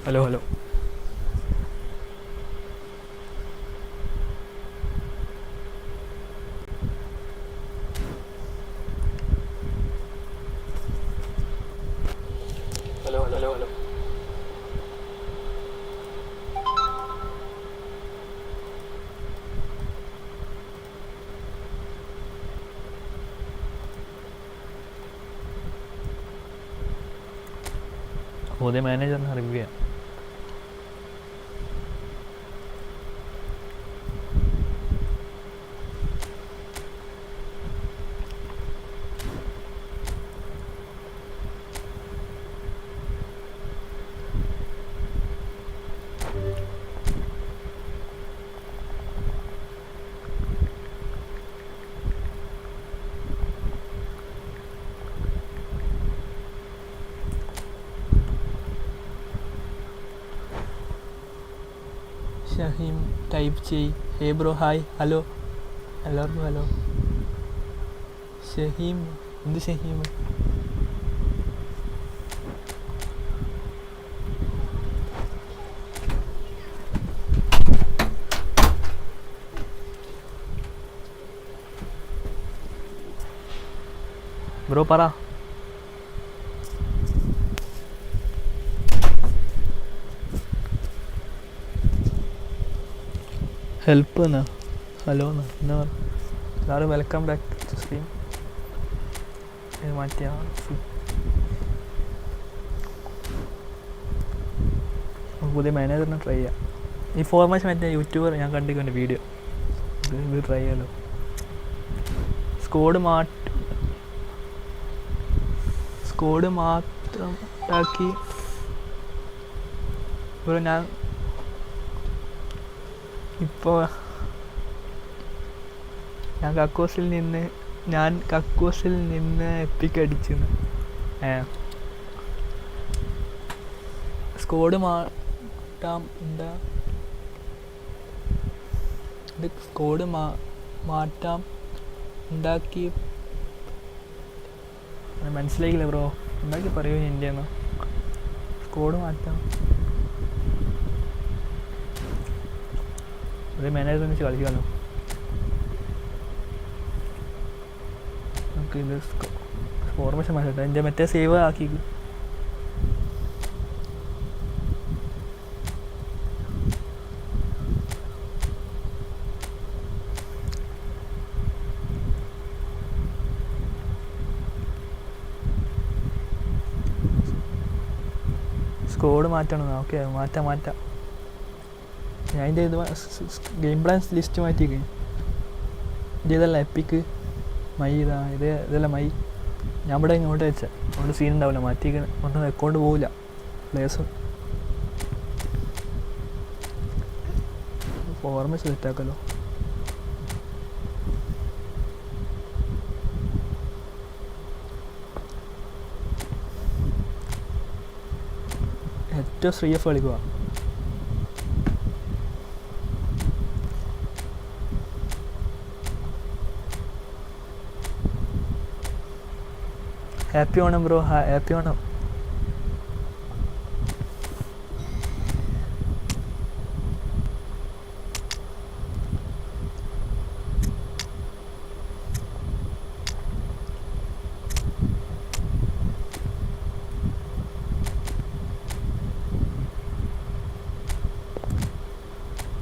Hello hello. പുതിയ മാനേജറിനെ review ചെയ്യാം. Shaheem type ചെയ്. ഹേ ബ്രോ, ഹായ്, ഹലോ, എല്ലാവർക്കും ഹലോ. ഷഹീം, എന്ത് ഷഹീം? ബ്രോ പറ. ഹെൽപ്പ് എന്നാ, ഹലോ എന്നാ, എന്നാ എല്ലാവരും വെൽക്കം ബാക്ക് ടു സ്ട്രീം. മാറ്റിയ പുതിയ മാനേജറിനെ ട്രൈ ചെയ്യാം. ഈ ഫോർമേഷൻ മറ്റേ യൂട്യൂബർ ഞാൻ കണ്ടിട്ടുണ്ട് വീഡിയോ, ഇത് ട്രൈ ചെയ്യാലോ. സ്കോഡ് മാത്രം ഉണ്ടാക്കി ഇപ്പോൾ ഞാൻ കക്കോസിൽ നിന്ന് എപ്പിക്ക് അടിച്ചു. സ്കോഡ് മാറ്റാം ഉണ്ടാക്കി. മനസ്സിലായില്ല ബ്രോ, ഉണ്ടാക്കി പറയൂ. ഇന്ത്യന്ന് സ്കോഡ് മാറ്റാം. ഒരു മാനേജർ വെച്ച് കളിക്കാമല്ലോ നമുക്ക്. ഇത് ഫോർമേഷൻ മാറ്റട്ടെ, എൻ്റെ മറ്റേ സേവ് ആക്കി. സ്കോഡ് മാറ്റണം. ഓക്കെ, മാറ്റാം. ഞാൻ ഇതിൻ്റെ ഗെയിം പ്ലാൻസ് ലിസ്റ്റ് മാറ്റിയേക്ക്. ഇതല്ല എപ്പിക്ക് മൈ, ഇതല്ല മൈ. ഞാൻ ഇവിടെ ഇങ്ങോട്ട് വെച്ച അതുകൊണ്ട് സീൻ ഉണ്ടാവില്ല. മാറ്റിയേക്ക് ഒന്നും അക്കൗണ്ട് പോവില്ല. പ്ലേസ് ഫോർമേഷൻ സെറ്റാക്കല്ലോ. ഏറ്റവും ഫ്രീ ഓഫ് കളിക്കുക. Happy Onam bro, happy Onam.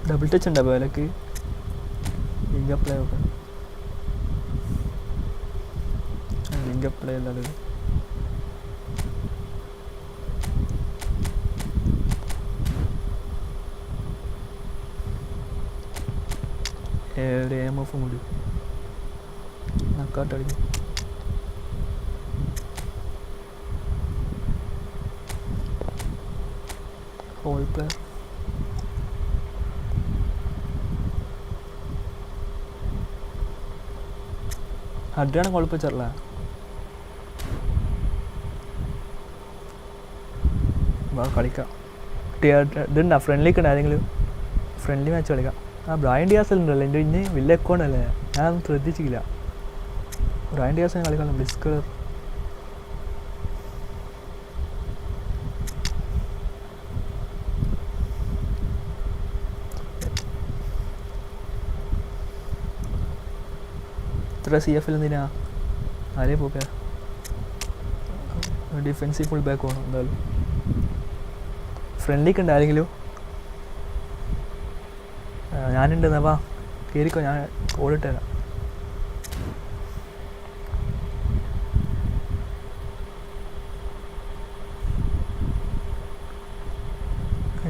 Double touch ഉണ്ടോ വിലക്ക്? ലിങ്ക് അപ്ലൈ നോക്കാം. ലിങ്ക് അപ്ലൈ അല്ലാതെ എം.എഫ് കൂടി നക്കാട്ടടിക്കും. ഹോൾ പ്ലെയർ അടിയാണ് കുഴപ്പമില്ല. കളിക്കാം. ഇതുണ്ടാ ഫ്രണ്ട്ലിക്ക് ആരെങ്കിലും ഫ്രണ്ട്ലി മാച്ച് കളിക്കാം. ബ്രയൻ ഡിയാസ് ഉണ്ടല്ലോ എൻ്റെ ഇന്ന് വലിയ അക്കൗണ്ട് അല്ലേ, ഞാൻ ശ്രദ്ധിച്ചില്ല. ബ്രയൻ ഡിയാസിനെ കളിക്കണം. ബ്ലിസ്കർ ഇത്ര CF എന്തിനാ ആരേ പോക്കെ ഡിഫെൻസീവ് ഫുൾ ബാക്ക് വേണം എന്തായാലും. ഫ്രണ്ട്ലിക്ക് ഉണ്ട് ആരെങ്കിലും? ഞാനുണ്ട് എന്നാ കയറിക്കോ, ഞാൻ ഓടിട്ട് തരാം.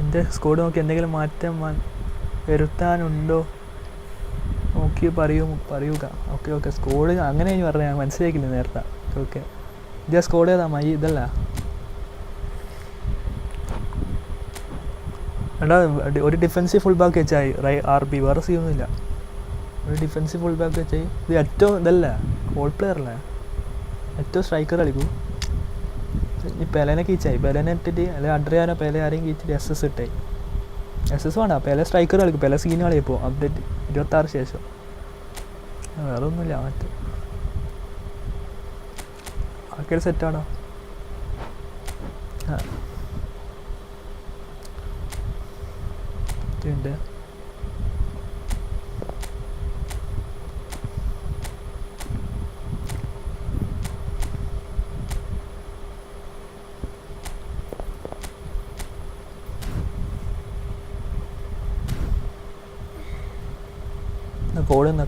എൻ്റെ സ്കോഡ് നോക്കി എന്തെങ്കിലും മാറ്റം വരുത്താനുണ്ടോ നോക്കി പറയുക. ഓക്കെ സ്കോഡ് അങ്ങനെ ഞാൻ പറഞ്ഞത് ഞാൻ മനസ്സിലാക്കില്ല നേരത്തെ. ഓക്കെ ഇതേ സ്കോഡ് ഏതാ? ഇതല്ല എടാ, ഒരു ഡിഫെൻസീവ് ഫുൾ ബാക്ക് വെച്ചായി RB, വേറെ സീനൊന്നുമില്ല. ഒരു ഡിഫെൻസീവ് ഫുൾ ബാക്ക് വെച്ചായി. ഇത് ഏറ്റവും ഇതല്ല ബോൾ പ്ലെയർ അല്ലേ, ഏറ്റവും സ്ട്രൈക്കർ കളിക്കൂ. ഈ പെലേനെ കീച്ചായി, പെലേനെ ഇട്ടിട്ട് അല്ലെങ്കിൽ അഡ്രിയാനോ പെലെ ആരെയും കീച്ചിട്ട് SS ഇട്ടായി. SS വേണ്ട, പെലെ സ്ട്രൈക്കർ കളിക്കും. പെലെ സീന് കളിയപ്പോൾ അപ്ഡേറ്റ് 26 ശേഷം. വേറെ ഒന്നുമില്ല. മറ്റേ ആൾക്കാർ സെറ്റാണോ? ഉണ്ട്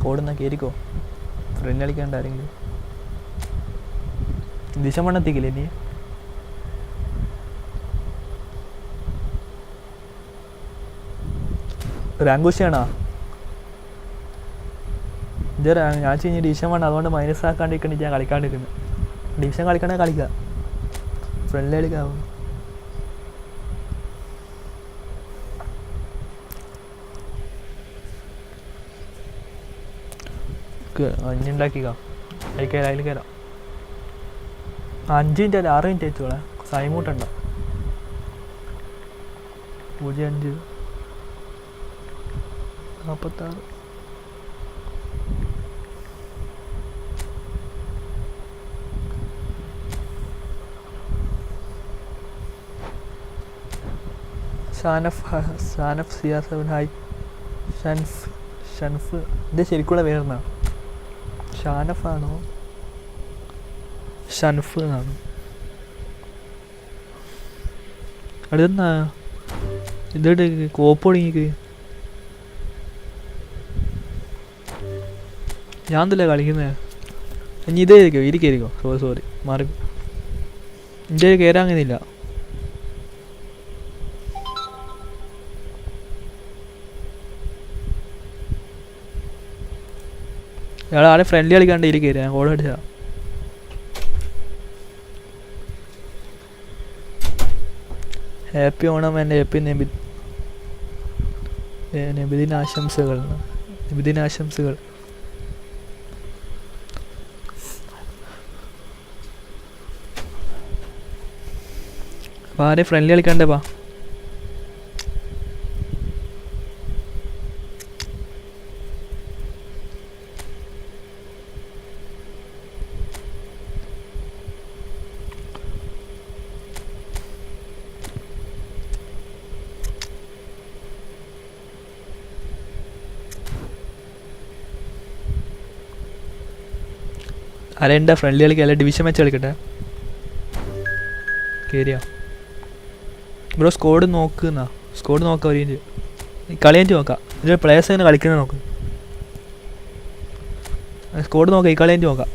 കോടുന്ന കയറിക്കോ. ഫ്രണ്ട് കളിക്കാണ്ട് ആരെങ്കിലും ദിശ മണ്ണെത്തിക്കില്ലേ നീ? റാങ്കൂശിയാണോ ഇത്? ഞാൻ കഴിഞ്ഞ് ഡിവിഷൻ വേണം, അതുകൊണ്ട് മൈനസ് ആക്കാണ്ടിരിക്കണ്ടി ഞാൻ കളിക്കാണ്ടിരിക്കുന്നത്. ഡിവിഷൻ കളിക്കണേ കളിക്കുക, ഫ്രണ്ട്ലി കളിക്കാവും. അഞ്ഞുണ്ടാക്കിക്ക അതിൽ കയറാം. 5 മിനിറ്റ് അല്ല 6 മിനിറ്റ് വെച്ചോളെ. സൈമൂട്ടുണ്ടോ? 05 46. ഷാനഫ് CR7 hi. ഷൻഫ് ഇതിൻ്റെ ശരിക്കുള്ള പേരെന്നാ? ഷാനഫാണോ ഷൻഫ് എന്നാണ്? അടുത്തെന്നാ ഇതോട്ട് കോപ്പ് തുടങ്ങിക്ക്. ഞാൻ എന്തല്ലേ കളിക്കുന്നത്? ഇനി ഇതായിരിക്കോ ഇരിക്കായിരിക്കോ? സോറി മാറി. എൻ്റെ കയറാൻ അങ്ങനെയില്ല. ഇയാൾ ആരെ ഫ്രണ്ട്ലി കളിക്കാണ്ട് ഇതിൽ കയറി. ഞാൻ ഗോൾ അടിച്ചാ. ഹാപ്പി ഓണം എൻ്റെ ഹാപ്പി നബിദിനാശംസകൾ. അപ്പോൾ ആരെ ഫ്രണ്ട്ലി കളിക്കാണ്ടേപ്പാ? ആരെയുണ്ടാ ഫ്രണ്ട്ലി കളിക്കുക? അല്ല ഡിവിഷൻ മാച്ച് കളിക്കട്ടെ. കയറിയാ ബ്രോ? സ്കോഡ് നോക്കാം. ഒരു കളി കഴിഞ്ഞ് നോക്കാം. ഇതിൽ പ്ലേയേഴ്സ് എങ്ങനെ കളിക്കുന്നത് നോക്ക്. സ്കോഡ് നോക്കാം, ഈ കളി കഴിഞ്ഞ് നോക്കാം.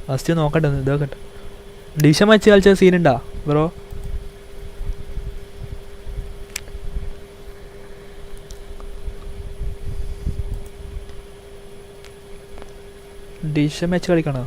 ഫസ്റ്റ് നോക്കട്ടെ, ഇതാക്കട്ടെ. ഡിവിഷൻ മാച്ച് കളിച്ച സീനുണ്ടാ ബ്രോ? ഡിവിഷൻ മാച്ച് കളിക്കണോ?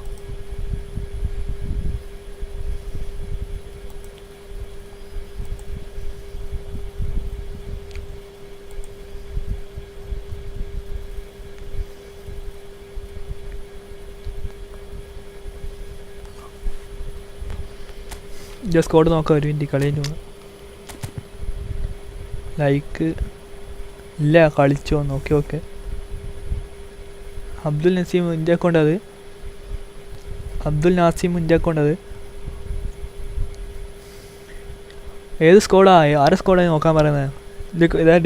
സ്കോഡ് നോക്കാം. ഒരു മിനിറ്റ് കളി കഴിഞ്ഞു. ലൈക്ക് ഇല്ല, കളിച്ചോ? Okay. Abdul Naseem India account അത്. അബ്ദുൽ നാസിം ഇന്ത്യ അക്കൗണ്ട് അത്. ഏത് സ്കോഡാ? ആരെ സ്കോഡായി നോക്കാൻ പറയുന്നത്? ഇതാ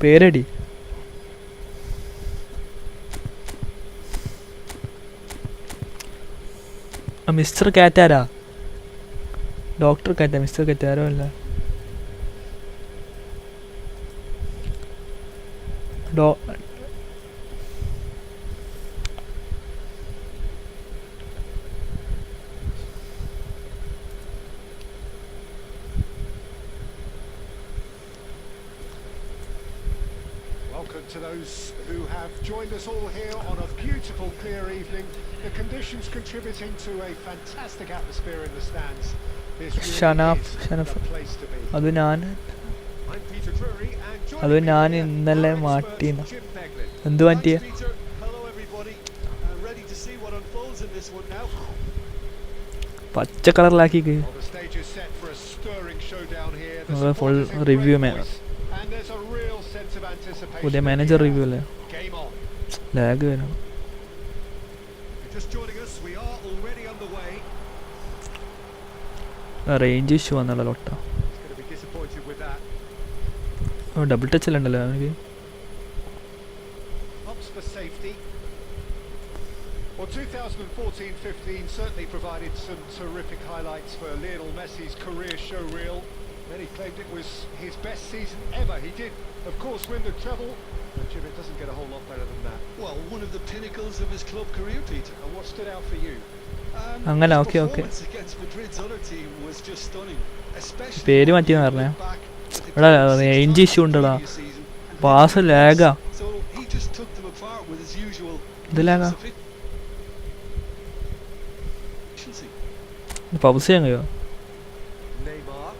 പേരടി. മിസ്റ്റർ കാറ്റാരാ? ഡോക്ടർ കാറ്റ, മിസ്റ്റർ കാറ്റാരോ അല്ല. Welcome to those who have joined us all here on a beautiful, clear evening. The conditions contributing to a fantastic atmosphere in the stands. This really is the place to be. അത് ഞാൻ I'm Peter Drury and അത് joining me ഞാൻ here, ഇന്നലെ our മാറ്റിന്ന്. expert Jim Beglin. എന്ത് മാറ്റിയ? Thanks, Peter. Hello, everybody. Ready to see what unfolds in this one now. പച്ച കളറിലാക്കി. Well, the stage is set for a stirring showdown here. The full support is in review great voice, and there's a real sense of anticipation. പുതിയ manager review അല്ലേ? Game on. Lag വരണം. You're just joining us. We are already underway. Range issue വന്നുള്ള ലോട്ട. He's going to be disappointed with that. Double touch അല്ല ഉണ്ടല്ലോ എനിക്ക്. Opts for safety. Well, 2014-15 certainly provided some terrific highlights for Lionel Messi's career showreel. Many claimed it was his best season ever. He did, of course, win the treble, but Jim, it doesn't get a whole lot better than that. Well, one of the pinnacles of his club career, Peter. And what stood out for you? അങ്ങനെ His okay okay. performance against Madrid's other team was just stunning, especially പേര് when മാറ്റിയെന്ന് you പറഞ്ഞേ. look back at the എടാ club's range issue ഉണ്ടടാ. previous season and pass then ലാഗാ. So he just took them apart with his usual ഇത് ലാഗാ. efficiency. Puffs ചെയ്യാൻ കഴിയോ? Neymar.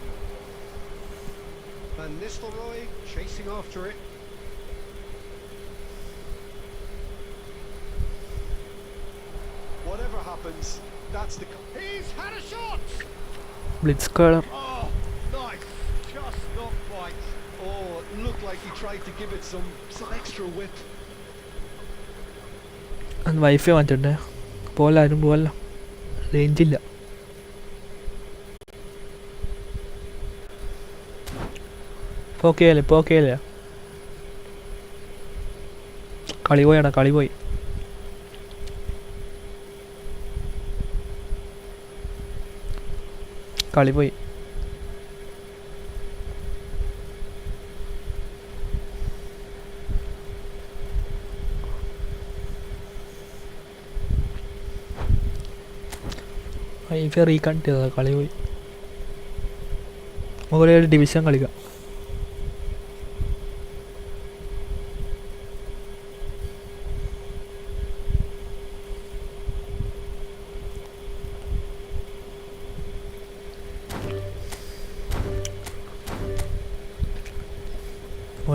Van Nistelrooy chasing after it. Whatever happens, that's the. He's had a shot! Blitz colour. Oh, nice. Just not quite. Oh, it looked like he tried to give it some extra whip. Wifi മാറ്റണ്ടേ? പോലെ ആരും പോവല്ല, റേഞ്ചില്ല. ഇപ്പോൾ okay അല്ലേ? ഇപ്പോൾ okay അല്ലേ? കളി പോയടാ, കളി പോയി. കളി പോയി. വൈഫൈ റീകണക്ട് ചെയ്തതാ, കളി പോയി. മുകളിൽ ഡിവിഷൻ കളിക്കാം.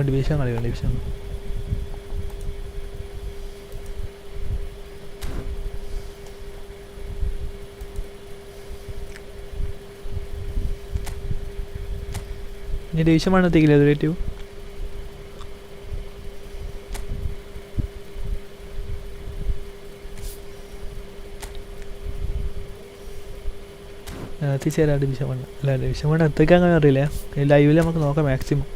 ഡിവിഷൻ കളിക്കാം, ഡിവിഷൻ. ഇനി ഡിവിഷൻ വേണമെത്തിക്കില്ല റിലേറ്റീവ്. എത്തിച്ചേരാ ഡിവിഷൻ വേണ്ട. അല്ല ഡിവിഷൻ വേണ്ട എത്തിക്കാൻ അങ്ങനെ അറിയില്ല. ലൈവിൽ നമുക്ക് നോക്കാം മാക്സിമം.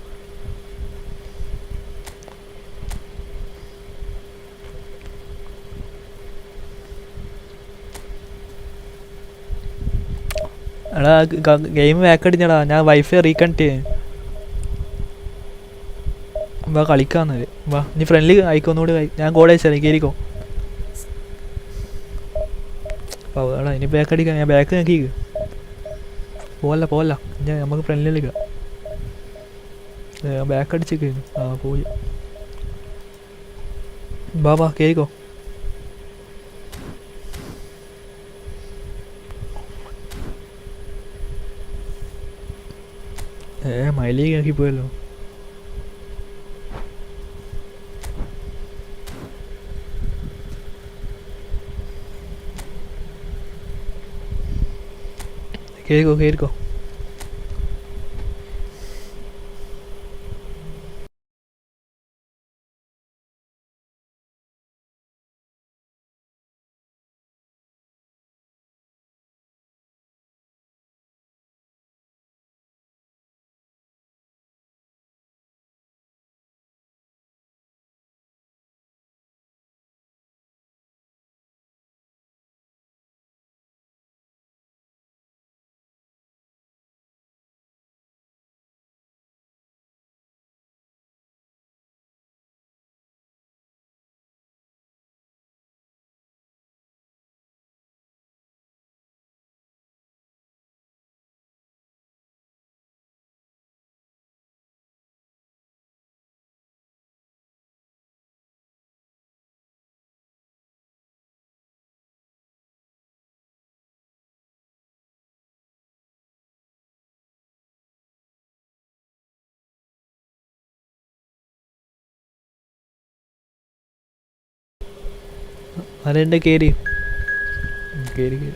എടാ ഗെയിം ബാക്ക് അടിഞ്ഞടാ, ഞാൻ വൈഫൈ റീകണക്ട് ചെയ്യും. വാ കളിക്കാന്നത്. വാ നീ ഫ്രണ്ട്ലി അയക്കൊന്നുകൂടി. ഞാൻ കോഡ് അയച്ചാൽ കയറിക്കോ. അപ്പോൾ എടാ ഇനി ബാക്ക് അടിക്കാം. ഞാൻ ബാക്ക് നോക്കി പോവല്ല പോവല്ല, ഞാൻ നമുക്ക് ഫ്രണ്ട്ലി കളിക്കാം. ബാക്ക് അടിച്ച് കഴിഞ്ഞു. ആ പോയി. വാ വാ കയറിക്കോ. മൈലേക്ക് ആക്കി പോയല്ലോ. കയറിക്കോ കയറിക്കോ. അതെൻ്റെ കയറി കയറി കയറി.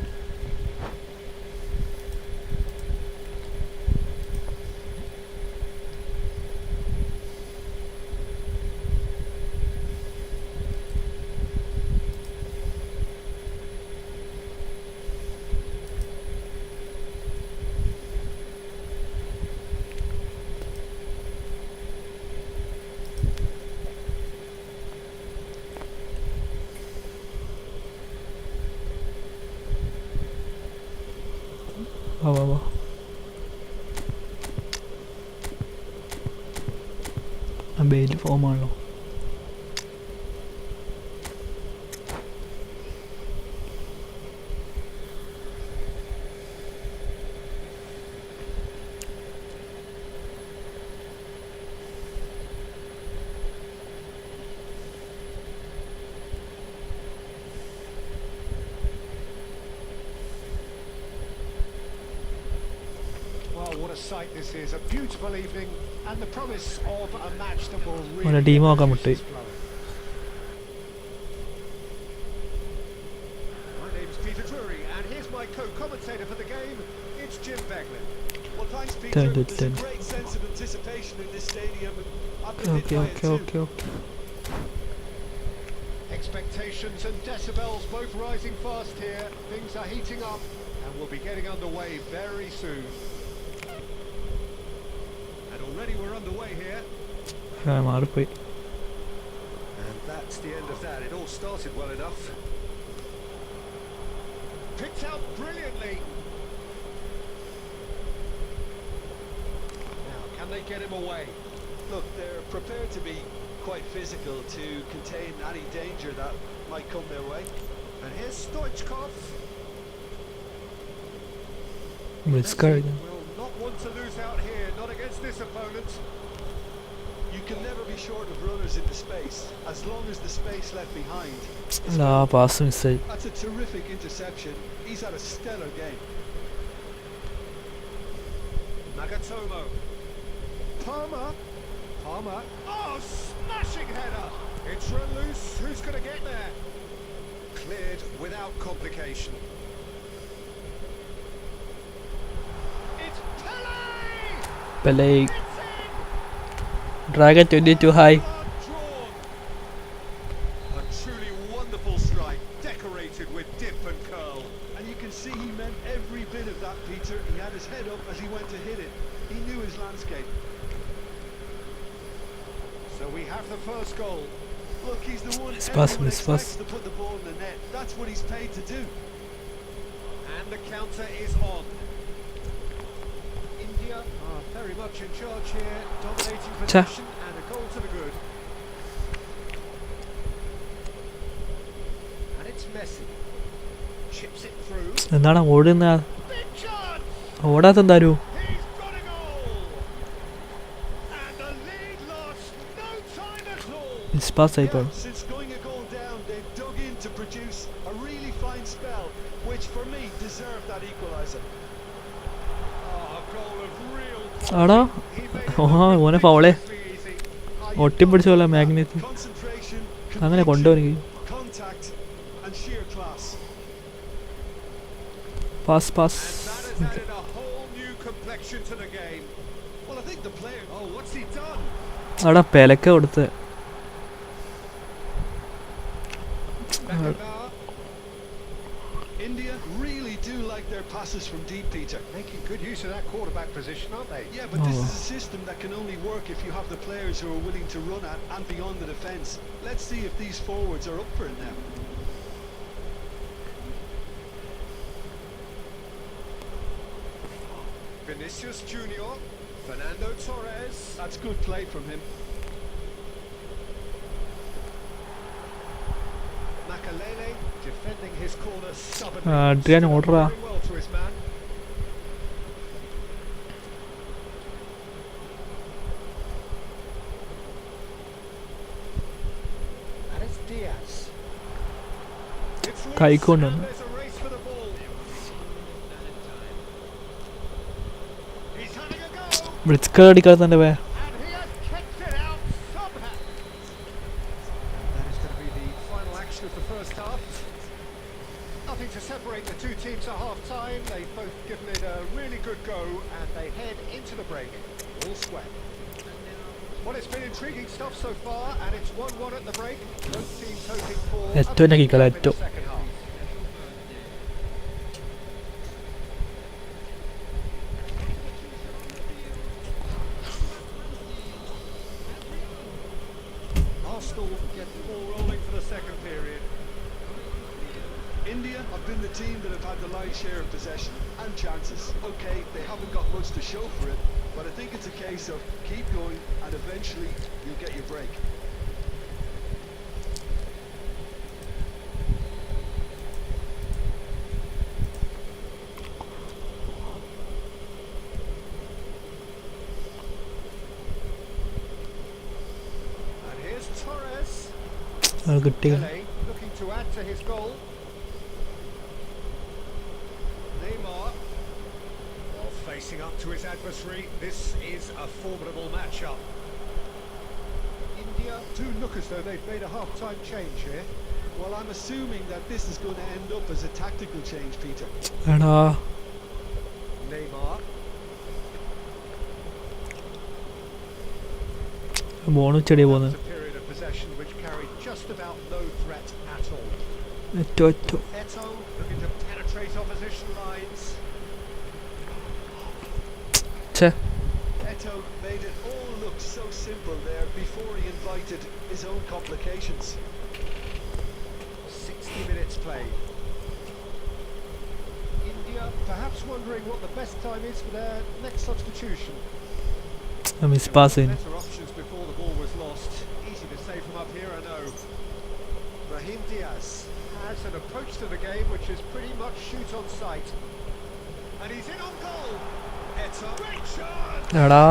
വാ വാ വാ. ആ bail ഫോമാണല്ലോ. Well, what a sight this is. A beautiful evening and the promise of a match that will ഓനെ really ടീം get the നോക്കാൻ വിട്ട്. juices flowing. My name's Peter Drury and here's my co-commentator for the game. It's Jim Beglin. Well, thanks, Peter. Dun, dun, There's a dun. great sense of anticipation in this stadium. I've been hit okay by it okay too. Okay okay. Expectations and decibels both rising fast here. Things are heating up and we'll be getting underway very soon. And already we're underway here. മാറിപ്പോയി. And that's the end of that. It all started well enough. Picked out brilliantly. Now, can they get him away? Look, they're prepared to be quite physical to contain any danger that might come their way. And here's Stoichkov. Risk Messi ആയിരുന്നു. will not want to lose out here, not against this opponent. You can never be short of runners into space, as long as the space left behind is ആ pass മിസ്സായി. That's a terrific interception. He's had a stellar game. Nagatomo. Palmer. Palmer. Oh, smashing header. It's run loose. Who's going to get there? Cleared without complication. It's Pele! Pele It's in! Dragon 22 hi. Drawn. A truly wonderful strike, decorated with dip and curl. And you can see he meant every bit of that, Peter. He had his head up as he went to hit it. He knew his landscape. So we have the first goal. Look, he's the one It's pass, everyone it's pass. expects to put the ball in the net. That's what he's paid to do. And the counter is on. India are very much in charge here, dominating possession and a goal to the good. And it's Messi. Chips it through. എന്താണ് ഓടുന്ന Big chance! ഓടാത്ത എന്തായാലും. He's got a goal! And the lead lost no time at all! Miss pass ആയിപ്പോൾ. Yeah, since going a goal down, they've dug in to produce a really fine spell, which for me deserved that equaliser. Oh, a goal of real ആടാ He made it ഓ look ഓനെ ഫൗളേ ridiculously easy. ഒട്ടിപ്പിടിച്ച പോലെ magnet Concentration, അങ്ങനെ conviction, കൊണ്ടുവരിക. contact, and sheer class. Pass pass. And that has added a whole new complexion to the game. Well, I think the player. Oh, what's he done? അവിടെ പെലക്ക കൊടുത്ത്. Beckenbauer India really do like their passes from deep, Peter. making good use of that quarterback position, aren't they? Yeah, but this Oh. is a system that can only work if you have the players who are willing to run at and beyond the defence. Let's see if these forwards are up for it now. Vinicius Junior, Fernando Torres. That's good play from him. Makalele defending his corner stubbornly. Adrian Stood up ഓടറാ. very well to his man. And it's Diaz. It's loose, കൈക്കൊണ്ടാണ്. and there's a race for the ball. He's having a go. Brisk അടിക്കാതെ തന്നെ വേ. And he has kicked it out somehow. That is going to be the final action of the first half. and they head into the break. All square. Well, it's been intriguing stuff so far, and it's 1-1 at the break. Both teams hoping for a ഏറ്റവും big നക്കിക്കല gap in the ഏറ്റവും second half. Arsenal get the ball rolling for the second period. India have been the team that have had the lion's share of possession and chances. Okay, they haven't got much to show for it, but I think it's a case of keep going and eventually you'll get your break. And here's Torres. അത് കിട്ടിയ Pele looking to add to his goal. Neymar. Well, facing up to his adversary, this is a formidable matchup. India do look as though they've made a half-time change here. Well, I'm assuming that this is going to end up as a tactical change, Peter. എടാ Neymar. ബോണു ചെടിയ That പോകുന്നത് was a period of possession which carried just about no threat at all. ഏറ്റവും ഏറ്റവും Eto looking to penetrate opposition lines. ഛേ Eto made it all look so simple there before he invited his own complications. 60 minutes played. India perhaps wondering what the best time is for their next substitution. Miss pass ചെയ്യുന്നു Better options before the ball was lost. Easy to say from up here, I know. Brahim Diaz has an approach to the game which is pretty much shoot on sight. And he's in on goal. Eto. Great shot! എടാ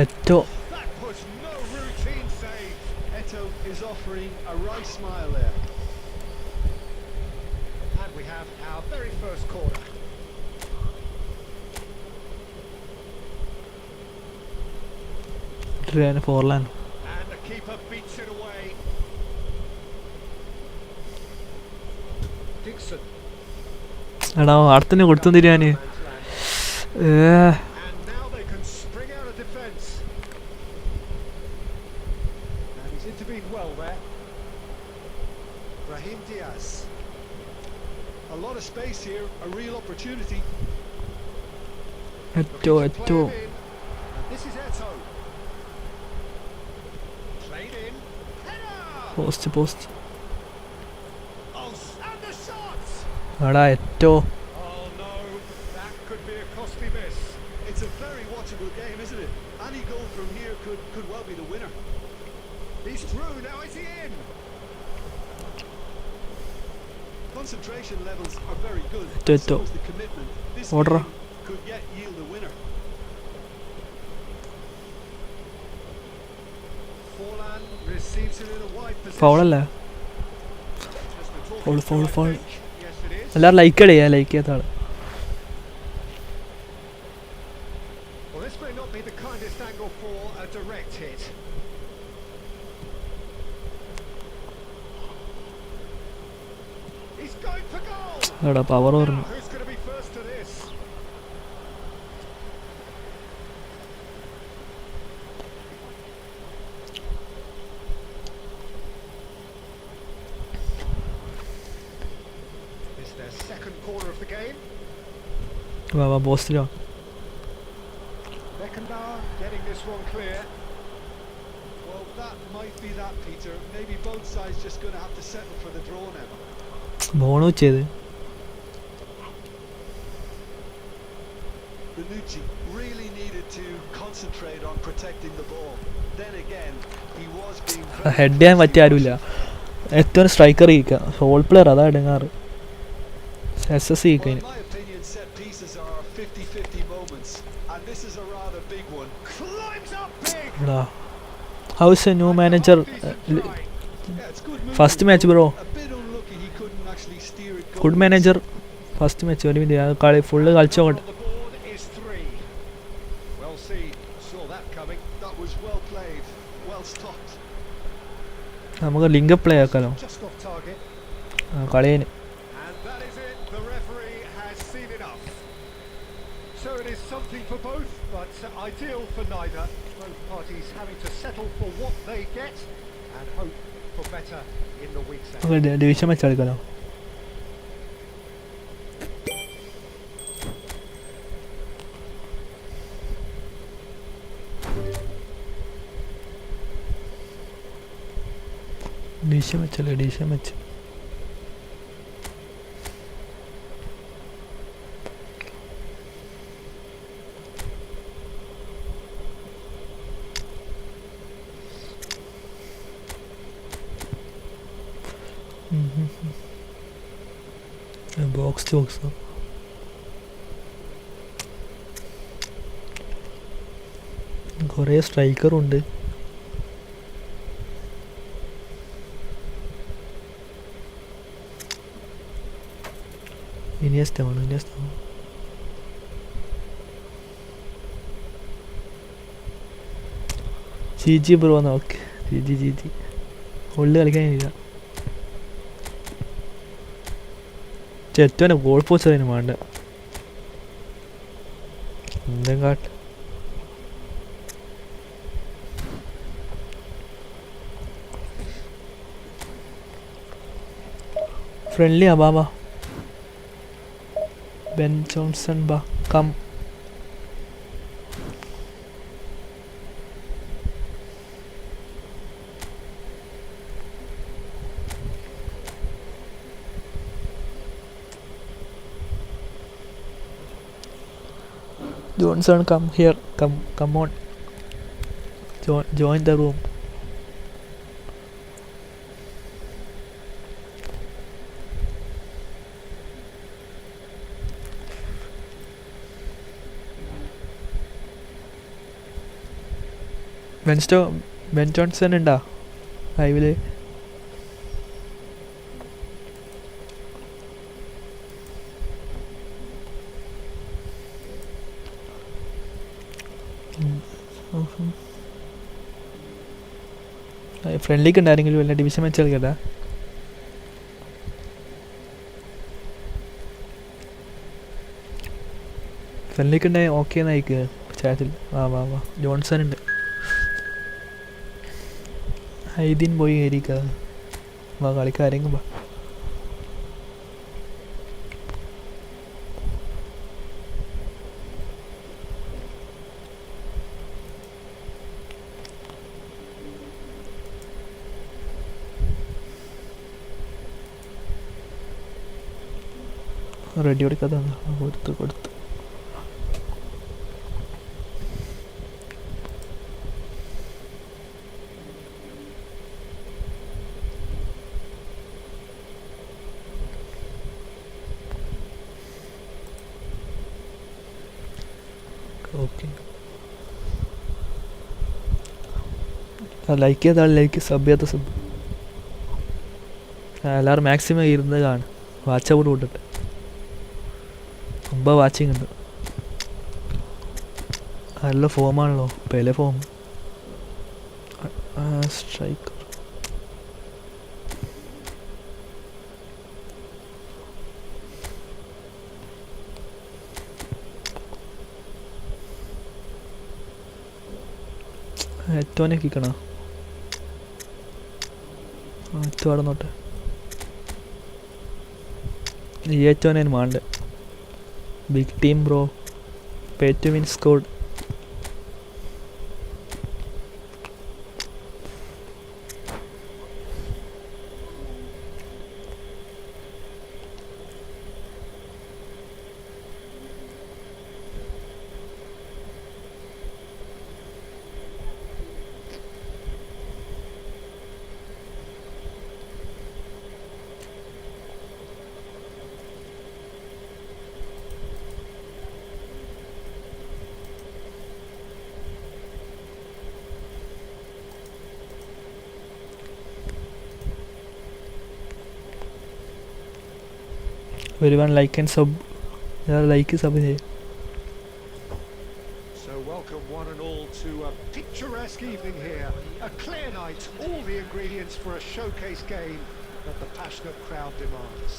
ഏറ്റവും That was no routine save. Eto is offering a right smile there. And we have our very first corner. Forlan And the keeper beats it away. Dixon. എടാ അടുത്തന്നെ കൊടുത്തു തിരിയാന് Man's land. And now they can spring out of defence. And he's intervened well there. Brahim Diaz. A lot of space here, a real opportunity. ഏറ്റവും Looking to play ഏറ്റവും it in. And this is Eto. Played in. Header! Post post Oh, and the shot! എടാ ഏറ്റവും Oh no, that could be a costly miss. It's a very watchable game, isn't it? Any goal from here could well be the winner. He's through, now is he in? Concentration levels are very good. Eto. So is the commitment. This Order. game could yet yield a winner. Forlan receives it in a wide position. ഫൗളല്ലേ Just the talking Foul, to, foul, I foul. think. Yes, it is. എല്ലാവരും like അടിയാ like ചെയ്യാത്ത ആള് Well, this may not be the kindest angle for a direct hit. He's going for goal. എടാ power Now, പറഞ്ഞു who's going to be first to this? It's their second corner of the game. വാ വാ പോസ്റ്റിലോ Beckenbauer getting this one clear. Well, that might be that, Peter. Maybe both sides just going to have to settle for the draw now. ബോണു ചെയ്ത് Bonucci really needed to concentrate on protecting the ball. Then again, he was being head ചെയ്യാൻ പറ്റിയ ആരുമില്ല ഏറ്റവും striker കഴിക്കുക whole player അതാ ഇടങ്ങാറ് S S Well, in കഴിക്കാൻ my opinion, set pieces are 50-50 moments, and this is a rather big one. Climbs up big. എടാ house A new manager Decent try. Yeah, it's good movement, first match bro a bit unlucky he couldn't actually steer it. Good goal. Manager first match ഒരു minute കളി full കളിച്ചു On നോക്കട്ടെ the board is 3. Well seen. Saw that coming. That was well played, well stopped. നമുക്ക് link play ആക്കാലോ Just off target. കളിയേന് And that is it. The referee has seen enough. So it is something for both, but ideal for neither. Both parties having to settle for what they get and hope for better in the weeks ahead. Division match കളിക്കാലോ. Division മാച്ചല്ലേ, division match. Box to box. കുറേ സ്ട്രൈക്കറുണ്ട്. ഇനിയസ്റ്റാണ് ജി bro. നോക്ക് ജി ഉള്ളിൽ കളിക്കാനില്ല. ചെറ്റോനെ ഗോൾ പോസ്റ്റ് അതിന് വേണ്ട. എന്തും കാട്ട്. ഫ്രണ്ട്ലി ബാബ. ബെൻ ജോൺസൺ ബാ come. Johnson, come here. Come on. Join the room. Ben Johnson ഉണ്ടാ ലൈവില്? ഫ്രണ്ട്ലിക്ക് ഉണ്ടായിരുന്നെങ്കിലും വല്ല ഡിവിഷൻ മാച്ച് കളിക്കട്ടാ. ഫ്രണ്ട്ലിക്ക് ഉണ്ടായി ഓക്കെ എന്നയക്ക് ചാറ്റിൽ. വാ ജോൺസൺ ഉണ്ട്. ഹൈദീൻ പോയി കയറിക്ക. വാ കളിക്കാരെങ്കിലും വാ. റെഡി കൊടുക്കാതെ കൊടുത്തു. ഓക്കെ, ലൈക്ക് ചെയ്ത ആൾ ലൈക്ക്, സബ് ചെയ്യാത്ത സബ്. എല്ലാവരും മാക്സിമം ഇരുന്ന് കാണും. വാച്ചൗട്ട് വിട്ടിട്ട് മുമ്പ് വാച്ചിങ് ഉണ്ട്. നല്ല ഫോമാണല്ലോ, പെലെ ഫോം. സ്ട്രൈക്കർ ഏറ്റവും കിക്കണോ? ഏറ്റവും അവിടെ നോട്ടെ. ഈ ഏറ്റവും ഞാൻ വേണ്ട. Big team bro, pay to win scored. Everyone like and sub. Like sub. So welcome one and all to a picturesque evening here. A clear night, all the ingredients for a showcase game that the passionate crowd demands.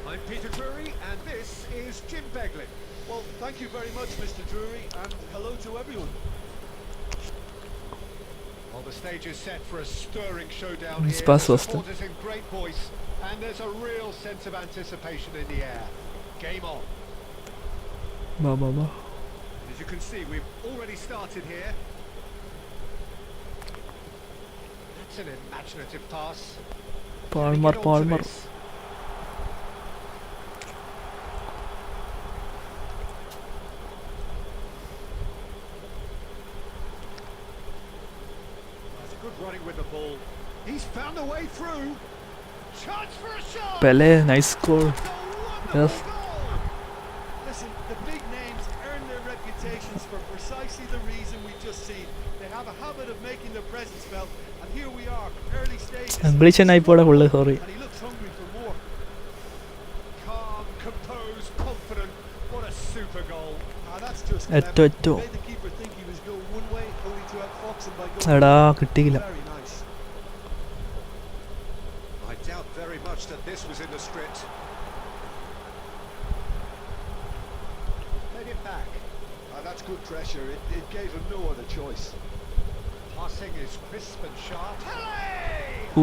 I'm Peter Drury and this is Jim Beglin. Well, thank you very much, Mr. Drury, and hello to everyone. Well, the stage is set for a stirring showdown here. Spas The was the- supporters in great voice, and there's a real sense of anticipation in the air. Game on. Ba. As you can see, we've already started here. That's an imaginative pass. Palmer. That's good running with the ball. He's found a way through. Chance for a shot. Pele, nice goal. That's a wonderful Yes. goal. Listen, the big names earn their reputations for precisely the reason we just seen. They have a habit of making their presence felt, and here we are, early stages. Ambition ആയിപ്പോടെ full sorry. And he looks hungry for more. Calm, composed, confident. What a super goal. That's just Etto. made the keeper think he was going one way, only to outfox him by going എടാ കിട്ടിയില്ല. very nice. I doubt very much that this was in the script. Played it back. That's good pressure. It gave him no other choice. Passing is crisp and sharp. Pele!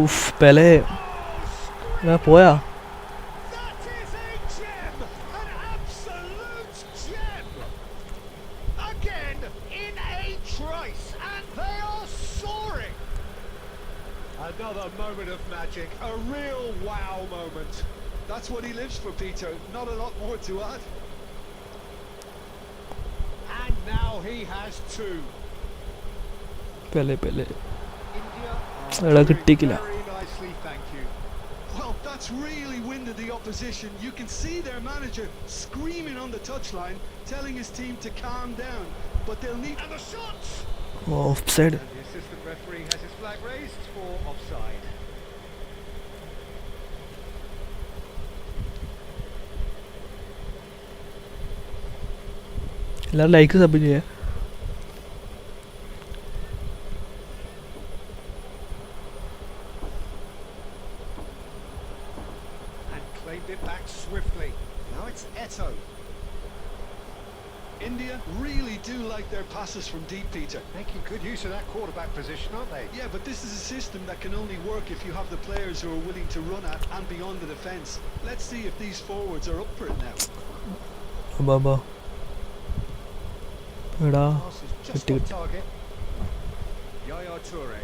Uff Pele Oh, എടാ പോയാ. that is a gem! An absolute gem! Again, in a trice, and they are soaring! Another moment of magic, a real wow moment. That's what he lives for, Peter. Not a lot more to add. And now he has two. Pele India എടാ are doing കിട്ടിയില്ല. very nicely, thank you. Well, that's really winded the opposition. You can see their manager screaming on the touchline, telling his team to calm down. But they'll need... And the shots! Of side. And the assistant referee has his flag raised for offside. എല്ലാവരും like sub ചെയ്യാ. And claimed it back swiftly. Now it's Eto. India really do like their passes from deep, Peter. Making good use of that quarterback position, aren't they? Yeah, but this is a system that can only work if you have the players who are willing to run at and beyond the defence. Let's see if these forwards are up for it now. ബാ എടാ Pass is just കിട്ടി off കിട്ടി. target. Yaya Toure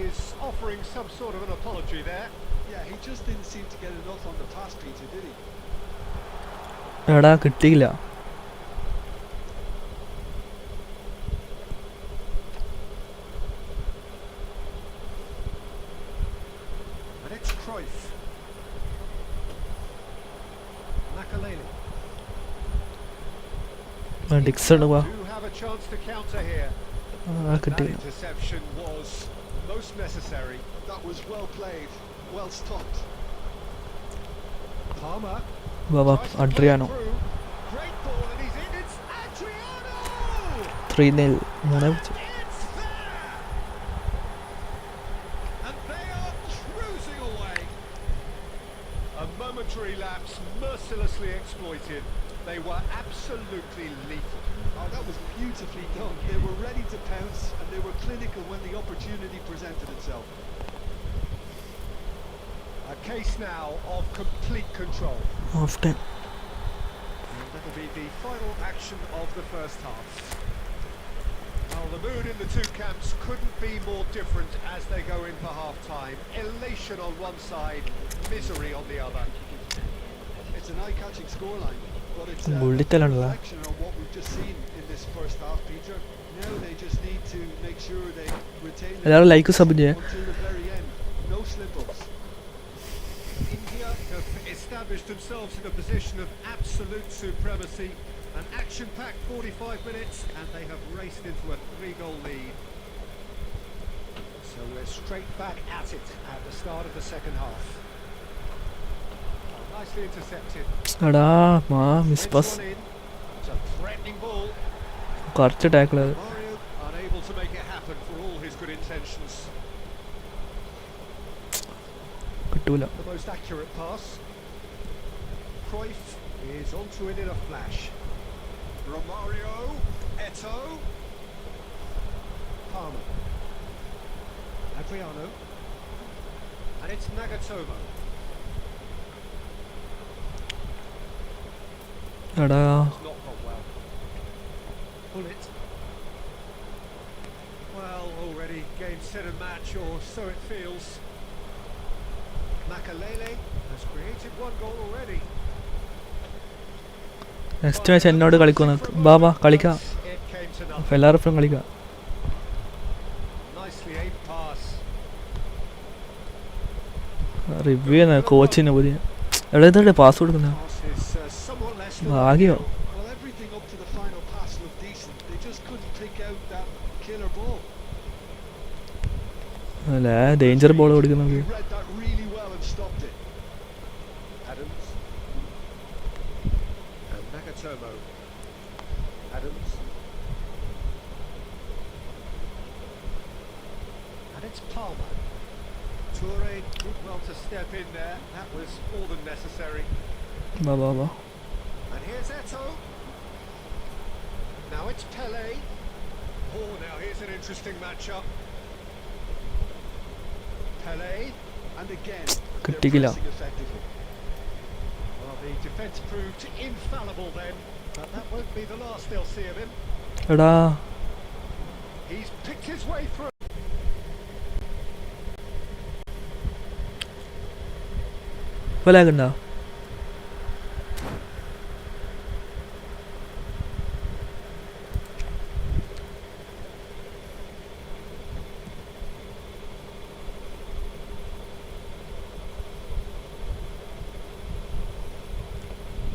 is offering some sort of an apology there. Yeah, he just didn't seem to get enough on the pass, Peter, did he? എടാ കിട്ടിയില്ല. And it's Cruyff. Makaleli. Dixon വാ. Do have a chance to counter here. ആ That കിട്ടിയില്ല. interception was most necessary. That was well played, well stopped. Palmer. വാ tries to play it Adriano. through. Great ball and he's in. It's Adriano! 3-0 3 വെച്ച്. It's there! And they are cruising away. A momentary lapse mercilessly exploited. They were absolutely lethal. Oh, that was beautifully done. They were ready to pounce and they were clinical when the opportunity presented itself. A case now of complete control. Half time. And that'll be the final action of the first half. Well, the mood in the two camps couldn't be more different as they go in for half-time. Elation on one side, misery on the other. It's an eye-catching scoreline, but it's a ബുള്ളിത്തലാണല്ലോ. reflection on what we've just seen in this first half, Peter. Now they just need to make sure they retain എല്ലാവരും like sub ചെയ്യാ. until the very end. No slip-ups. India have established themselves in a position of absolute supremacy. An action-packed 45 minutes and they have raced into a 3-goal lead. So we're straight back at it at the start of the second half. Oh, nicely intercepted. എടാ മാ miss Heads pass. one in. It's a threatening ball. കുറച്ച് tackle. Mario unable to make it happen for all his good intentions. കിട്ടൂല. The most accurate pass. Cruyff is onto it in a flash. Romario, Eto, Palmer, Adriano, and it's Nagatomo. എടാ It's not gone well. Bullet. Well, already game, set and match, or so it feels. Makalele has created one goal already. Next match എന്നോട് കളിക്കുമെന്ന് ബാബാ കളിക്കാം It came to അപ്പോൾ nothing. എല്ലാവരും കളിക്കാം. Nicely aimed pass. Review ചെയ്യുന്ന കോച്ചിന് പുതിയ എവിടെ നിന്നല്ലേ pass കൊടുക്കുന്നത്? Pass is somewhat less than ഭാഗ്യോ. ideal. Well, everything up to the final pass looked decent. They just couldn't pick out that killer ball. അല്ല danger ball കൊടുക്കുന്നത്. He read that really well and stopped it. Adams. And Nagatomo. Adams. And it's Palmer. Toure did well to step in there. That was more than necessary. ബാ ബാ ബാ And here's Eto. Now it's Pele. Oh, now here's an interesting matchup. Pele. And again, കിട്ടിക്കില്ല. they're pressing effectively. Well, the defence proved infallible then, but that won't be the last they'll see of him. എടാ He's picked his way through. ഫലാഗുണ്ടോ?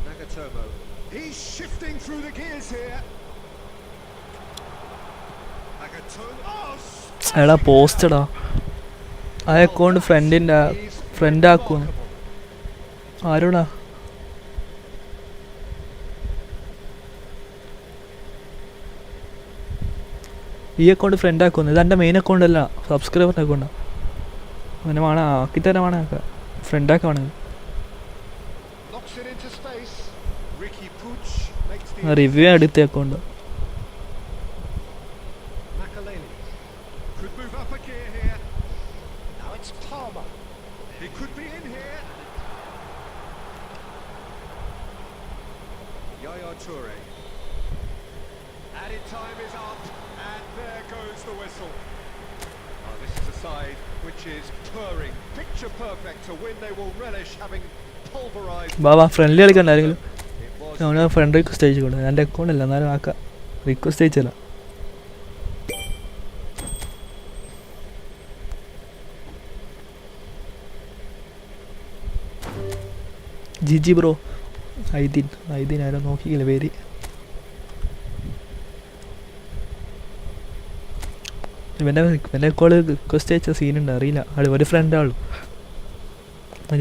Nagatomo. He's shifting through the gears here. Nagatomo. Oh, എടാ പോസ്റ്റടാ ആ account ഫ്രണ്ടിൻ്റെ front ആക്കുമെന്ന് ആരോടാ? ഈ account front ആക്കുമെന്ന്. ഇത് എൻ്റെ main account അല്ല, സബ്സ്ക്രൈബറിൻ്റെ അക്കൗണ്ടാണ്. അങ്ങനെ വേണം ആക്കിത്തരാൻ വേണം ആക്കാം, ഫ്രണ്ട് ആക്കാൻ വേണം. knocks it into space. Ricky Puig makes the review എടുത്ത account. Makalele could move up a gear here. Now it's Palmer. He could be in here. Yaya Toure. Added time is up, and there goes the whistle. Oh, this is a side which is purring, picture perfect to win. They will relish having pulverized. ബാബാ friendly കളിക്കണ്ട ആരെങ്കിലും? It was ഞാൻ friend request അയച്ചു എൻ്റെ account അല്ല, എന്നാലും ആക്കാം. Request അയച്ചല്ല. GG bro. ഐദിൻ ആരോ നോക്കിയില്ല പേര്. ഇവൻ്റെ കോള് റിക്വസ്റ്റ് അയച്ച സീനുണ്ട്, അറിയില്ല. ഒരു ഫ്രണ്ട് ആളും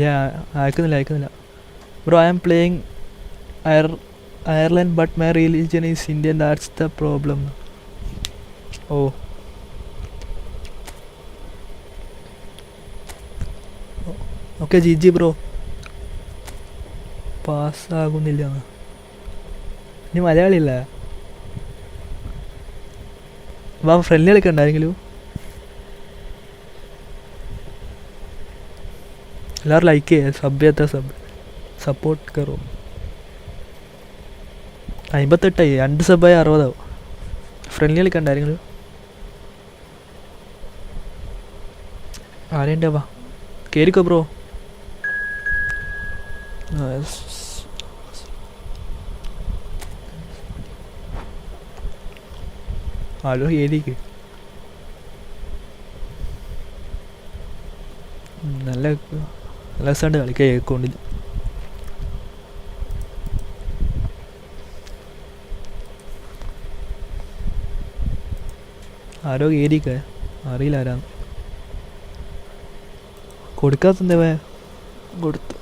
ഞാൻ അയക്കുന്നില്ല. Bro I am playing Ireland but my religion is Indian, that's the problem. Oh okay GG bro. പാസ്സാകുന്നില്ല. ഇനി മലയാളിയില്ല. വാ ഫ്രണ്ട്ലി കളിക്കണ്ട ആരെങ്കിലും? എല്ലാവരും ലൈക്ക് ചെയ്യുക, സബ് ചെയ്യാത്ത സപ്പോർട്ട് കയറും. 58 2 സബായി 60 ഫ്രണ്ട്ലി കളിക്കണ്ട ആരെങ്കിലും? ആരെയുണ്ട്? വാ കയറിക്കോ ബ്രോ. ഹലോ ഏരിക്ക് നല്ല രസമുണ്ട് കളിക്കാൻ അക്കൗണ്ടിൽ. ആരോ ഏരിക്ക അറിയില്ല ആരാന്ന്. കൊടുക്കാത്തന്തേ കൊടുത്തു.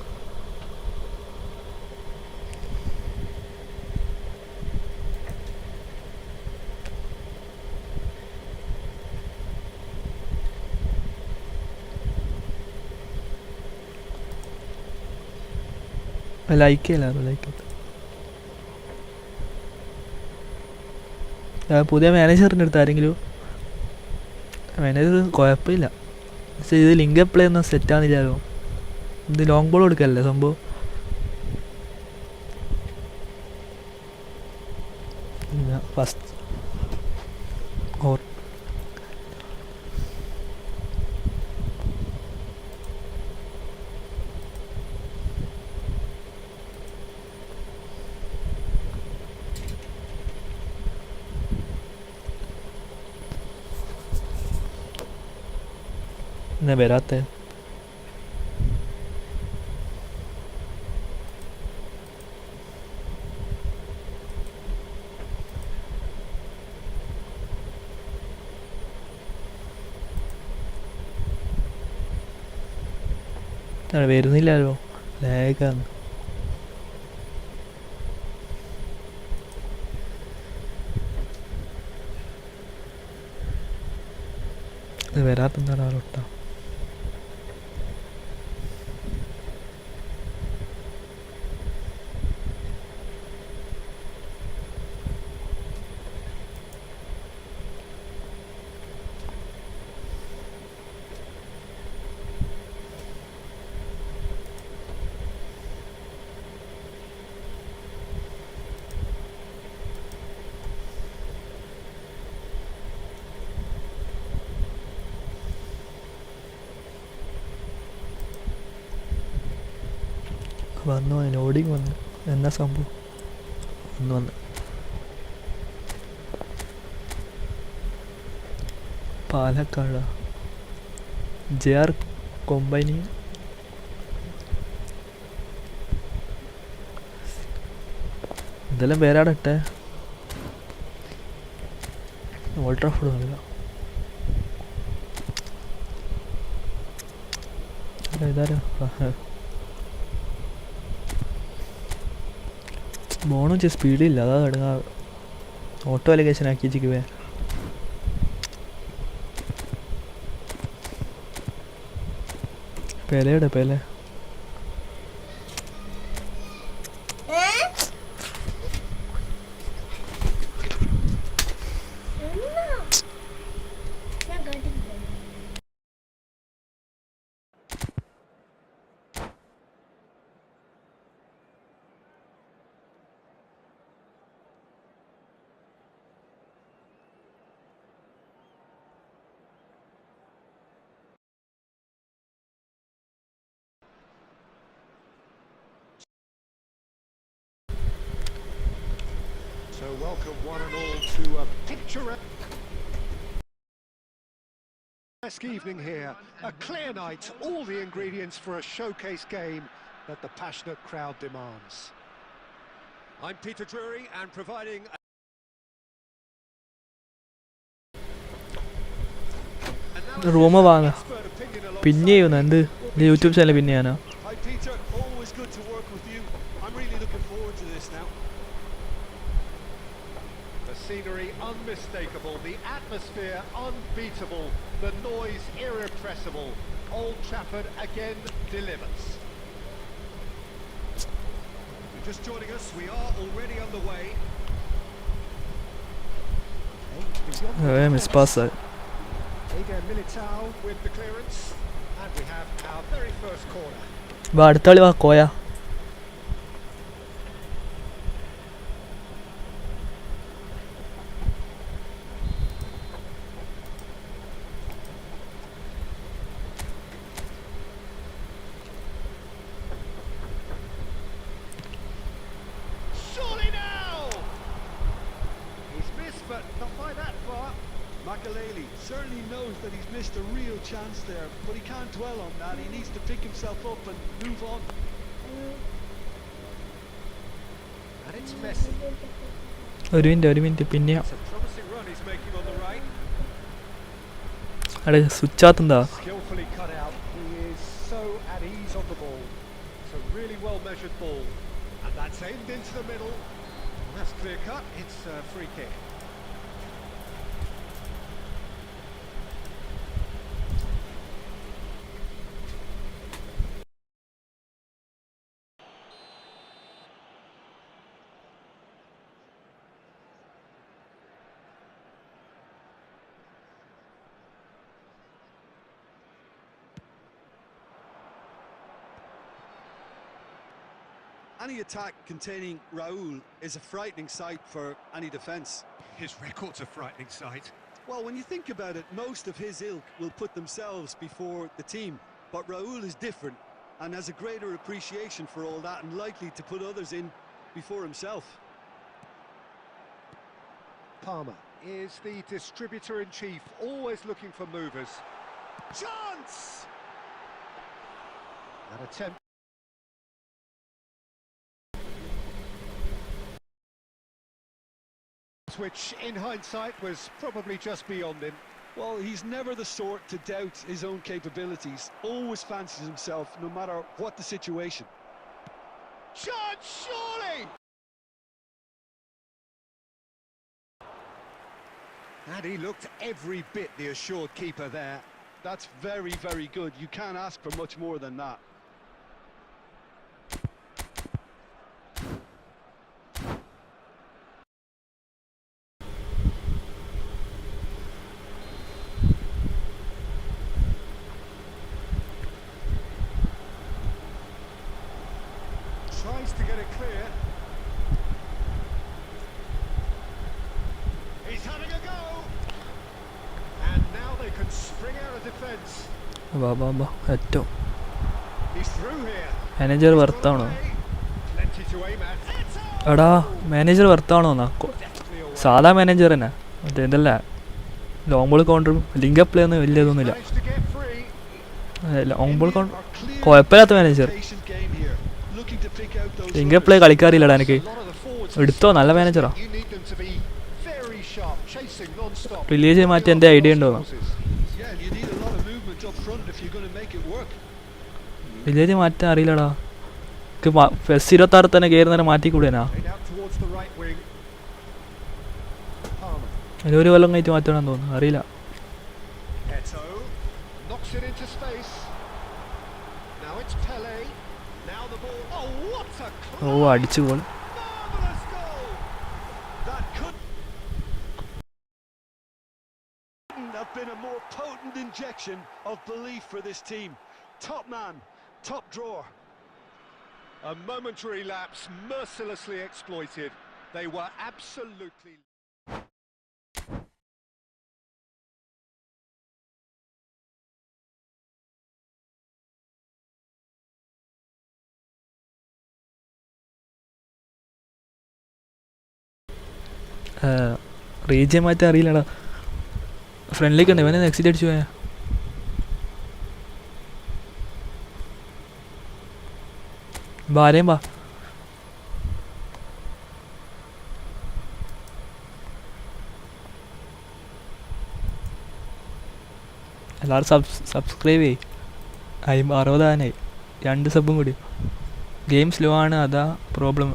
ലൈക്ക് ചെയ്യലായിരുന്നു. ലൈക്ക് പുതിയ മാനേജറിൻ്റെ അടുത്ത് ആരെങ്കിലും മാനേജർ കുഴപ്പമില്ല, പക്ഷേ ഇത് ലിങ്ക് അപ്ലൈ ഒന്നും സെറ്റാകുന്നില്ലല്ലോ. ഇത് ലോങ് ബോൾ കൊടുക്കല്ലേ സംഭവം. ഫസ്റ്റ് ഓർ എന്നാ വരാത്തേ? വരുന്നില്ലല്ലോ, ലാഗാണ്. ഇത് വരാത്തെന്താണ് ആളൊട്ട. വന്നു, ലോഡിങ് വന്നു. എന്നാ സംഭവം? വന്നു പാലക്കാട് JR കൊമ്പനി. ഇതെല്ലാം പേരാടെ ഇട്ടേ. ഓൾഡ് ട്രാഫോർഡ് കാണില്ല. ഇതാരാ? മോണും വെച്ചാൽ സ്പീഡില്ല, അതാ തുടങ്ങാ. ഓട്ടോ അലിഗേഷൻ ആക്കി വെച്ചിക്കുവേ. പെലയുടെ പെല So welcome one and all to a picturesque evening here. A clear night, all the ingredients for a showcase game that the passionate crowd demands. I'm Peter Drury and providing room വാങ്ങ പിന്നെ ചെയ്യുന്നു. എന്ത് YouTube channel പിന്നെ ചെയ്യാനോ? Hi Peter, always good to work with you. I'm really looking forward to this now. the scenery unmistakable, the atmosphere unbeatable, the noise irrepressible. Old Trafford again delivers. You're just joining us, we are already on the way. Miss pass. Again, Militao with the clearance, and we have our very first corner. വാ അടുത്ത കളി വാ Koya. Surely now! He's missed, but not by that far. Makaleli certainly knows that he's missed a real chance there, but he can't dwell on that. He needs to pick himself up and move on. And it's Messi. ഒരു minute പിന്നെ It's a promising run he's making on the right. അവിടെ switch ആത്തെന്താ? Skillfully cut out. He is so at ease on the ball. It's a really well measured ball. And that's aimed into the middle. And that's clear cut. It's a free kick. Any attack containing Raul is a frightening sight for any defence. His record's a frightening sight. Well, when you think about it, most of his ilk will put themselves before the team. But Raul is different and has a greater appreciation for all that and likely to put others in before himself. Palmer is the distributor-in-chief, always looking for movers. Chance! That attempt, which in hindsight was probably just beyond him. Well, he's never the sort to doubt his own capabilities. Always fancies himself, no matter what the situation. Chance, surely! And he looked every bit the assured keeper there. That's very, very good. You can't ask for much more than that. Tries to get it clear. He's having a go. And now they can spring out of defence. ഏറ്റവും He's through here. Manager വർത്താണോ? Plenty to aim at. എടാ manager വർത്താണോ എന്നാ? സാധാ manager തന്നെ, മറ്റേ ഇതല്ല long ball കൗണ്ടറും ലിങ്ക് അപ്പ് പ്ലേ ഒന്നും വലിയ ഇതൊന്നുമില്ല. Managed to get free. Long ball counter കുഴപ്പമില്ലാത്ത മാനേജർ. ലിങ്ക് അപ്പ് പ്ലേ കളിക്കാറില്ലടാ എനിക്ക്. എടുത്തോ, നല്ല മാനേജറാ. You need them to be very sharp, chasing non-stop. Release മാറ്റി എൻ്റെ ഐഡിയ ഉണ്ടോ? Yeah, you need a lot of movement up front if you're going to make it work. Village മാറ്റാൻ അറിയില്ലടാ. Fez 26 തന്നെ കയറുന്നേരം മാറ്റിക്കൂടേനാ? Out towards the right wing. Palmer. അതിന് ഒരു കൊല്ലം കഴിഞ്ഞിട്ട് മാറ്റണമെന്ന് തോന്നുന്നു, അറിയില്ല. Eto knocks it into space. Now it's Pele. Now the ball. Oh, what a ഓ, അടിച്ചു goal. marvelous goal! That couldn't have been a more potent injection of belief for this team. Top man, top drawer. A momentary lapse, mercilessly exploited. They were absolutely... region മാറ്റാൻ അറിയില്ലടാ. ഫ്രണ്ട്ലിക്ക് ഉണ്ട്, ഇവനെ exit അടിച്ചു പോയാ. ആരെയും വാ. എല്ലാവരും subscribe ചെയ്യും. 60 2 സബും കൂടി. ഗെയിം സ്ലോ ആണ്, അതാ പ്രോബ്ലം.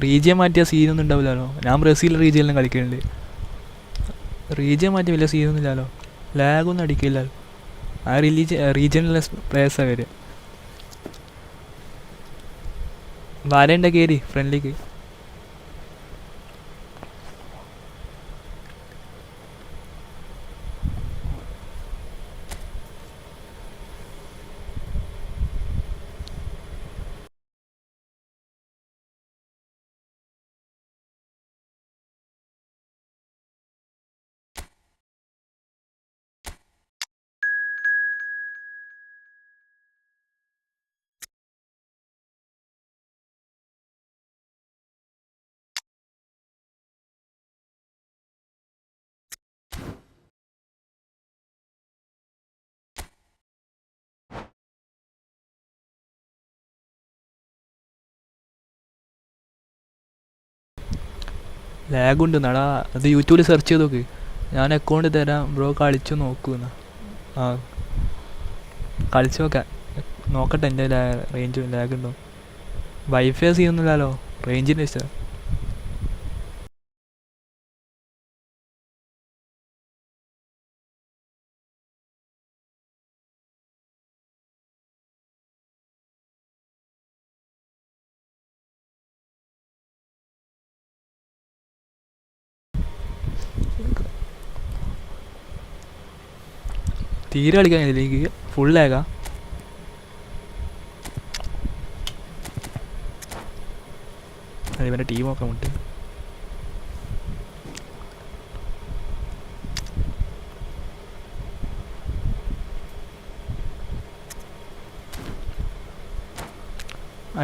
റീജിയൻ മാറ്റിയ സീനൊന്നും ഉണ്ടാവില്ലല്ലോ. ഞാൻ ബ്രസീൽ റീജിയനിലും കളിക്കുന്നുണ്ട്. റീജിയൻ മാറ്റി വലിയ സീനൊന്നും ഇല്ലല്ലോ, ലാഗൊന്നും അടിക്കില്ലല്ലോ. ആ റീജിയനിലെ പ്ലേയേഴ്സാണ് വരിക. വാരേണ്ട കയറി ഫ്രണ്ട്ലിക്ക്. ലാഗുണ്ട് നടാ. അത് യൂട്യൂബിൽ സെർച്ച് ചെയ്ത് നോക്ക്. ഞാൻ അക്കൗണ്ട് തരാം ബ്രോ, കളിച്ചു നോക്കുന്ന. ആ, കളിച്ചു നോക്കാം, നോക്കട്ടെ എൻ്റെ റേഞ്ച് ലാഗുണ്ടോ. വൈഫൈ സീനൊന്നുമില്ലല്ലോ, റേഞ്ചിൻ്റെ ഇഷ്ടം. തീരെ കളിക്കാൻ ഇതിലേക്ക് ഫുൾ ലാഗാ. ഇവൻ്റെ ടീമൊക്കെ മുട്ടി.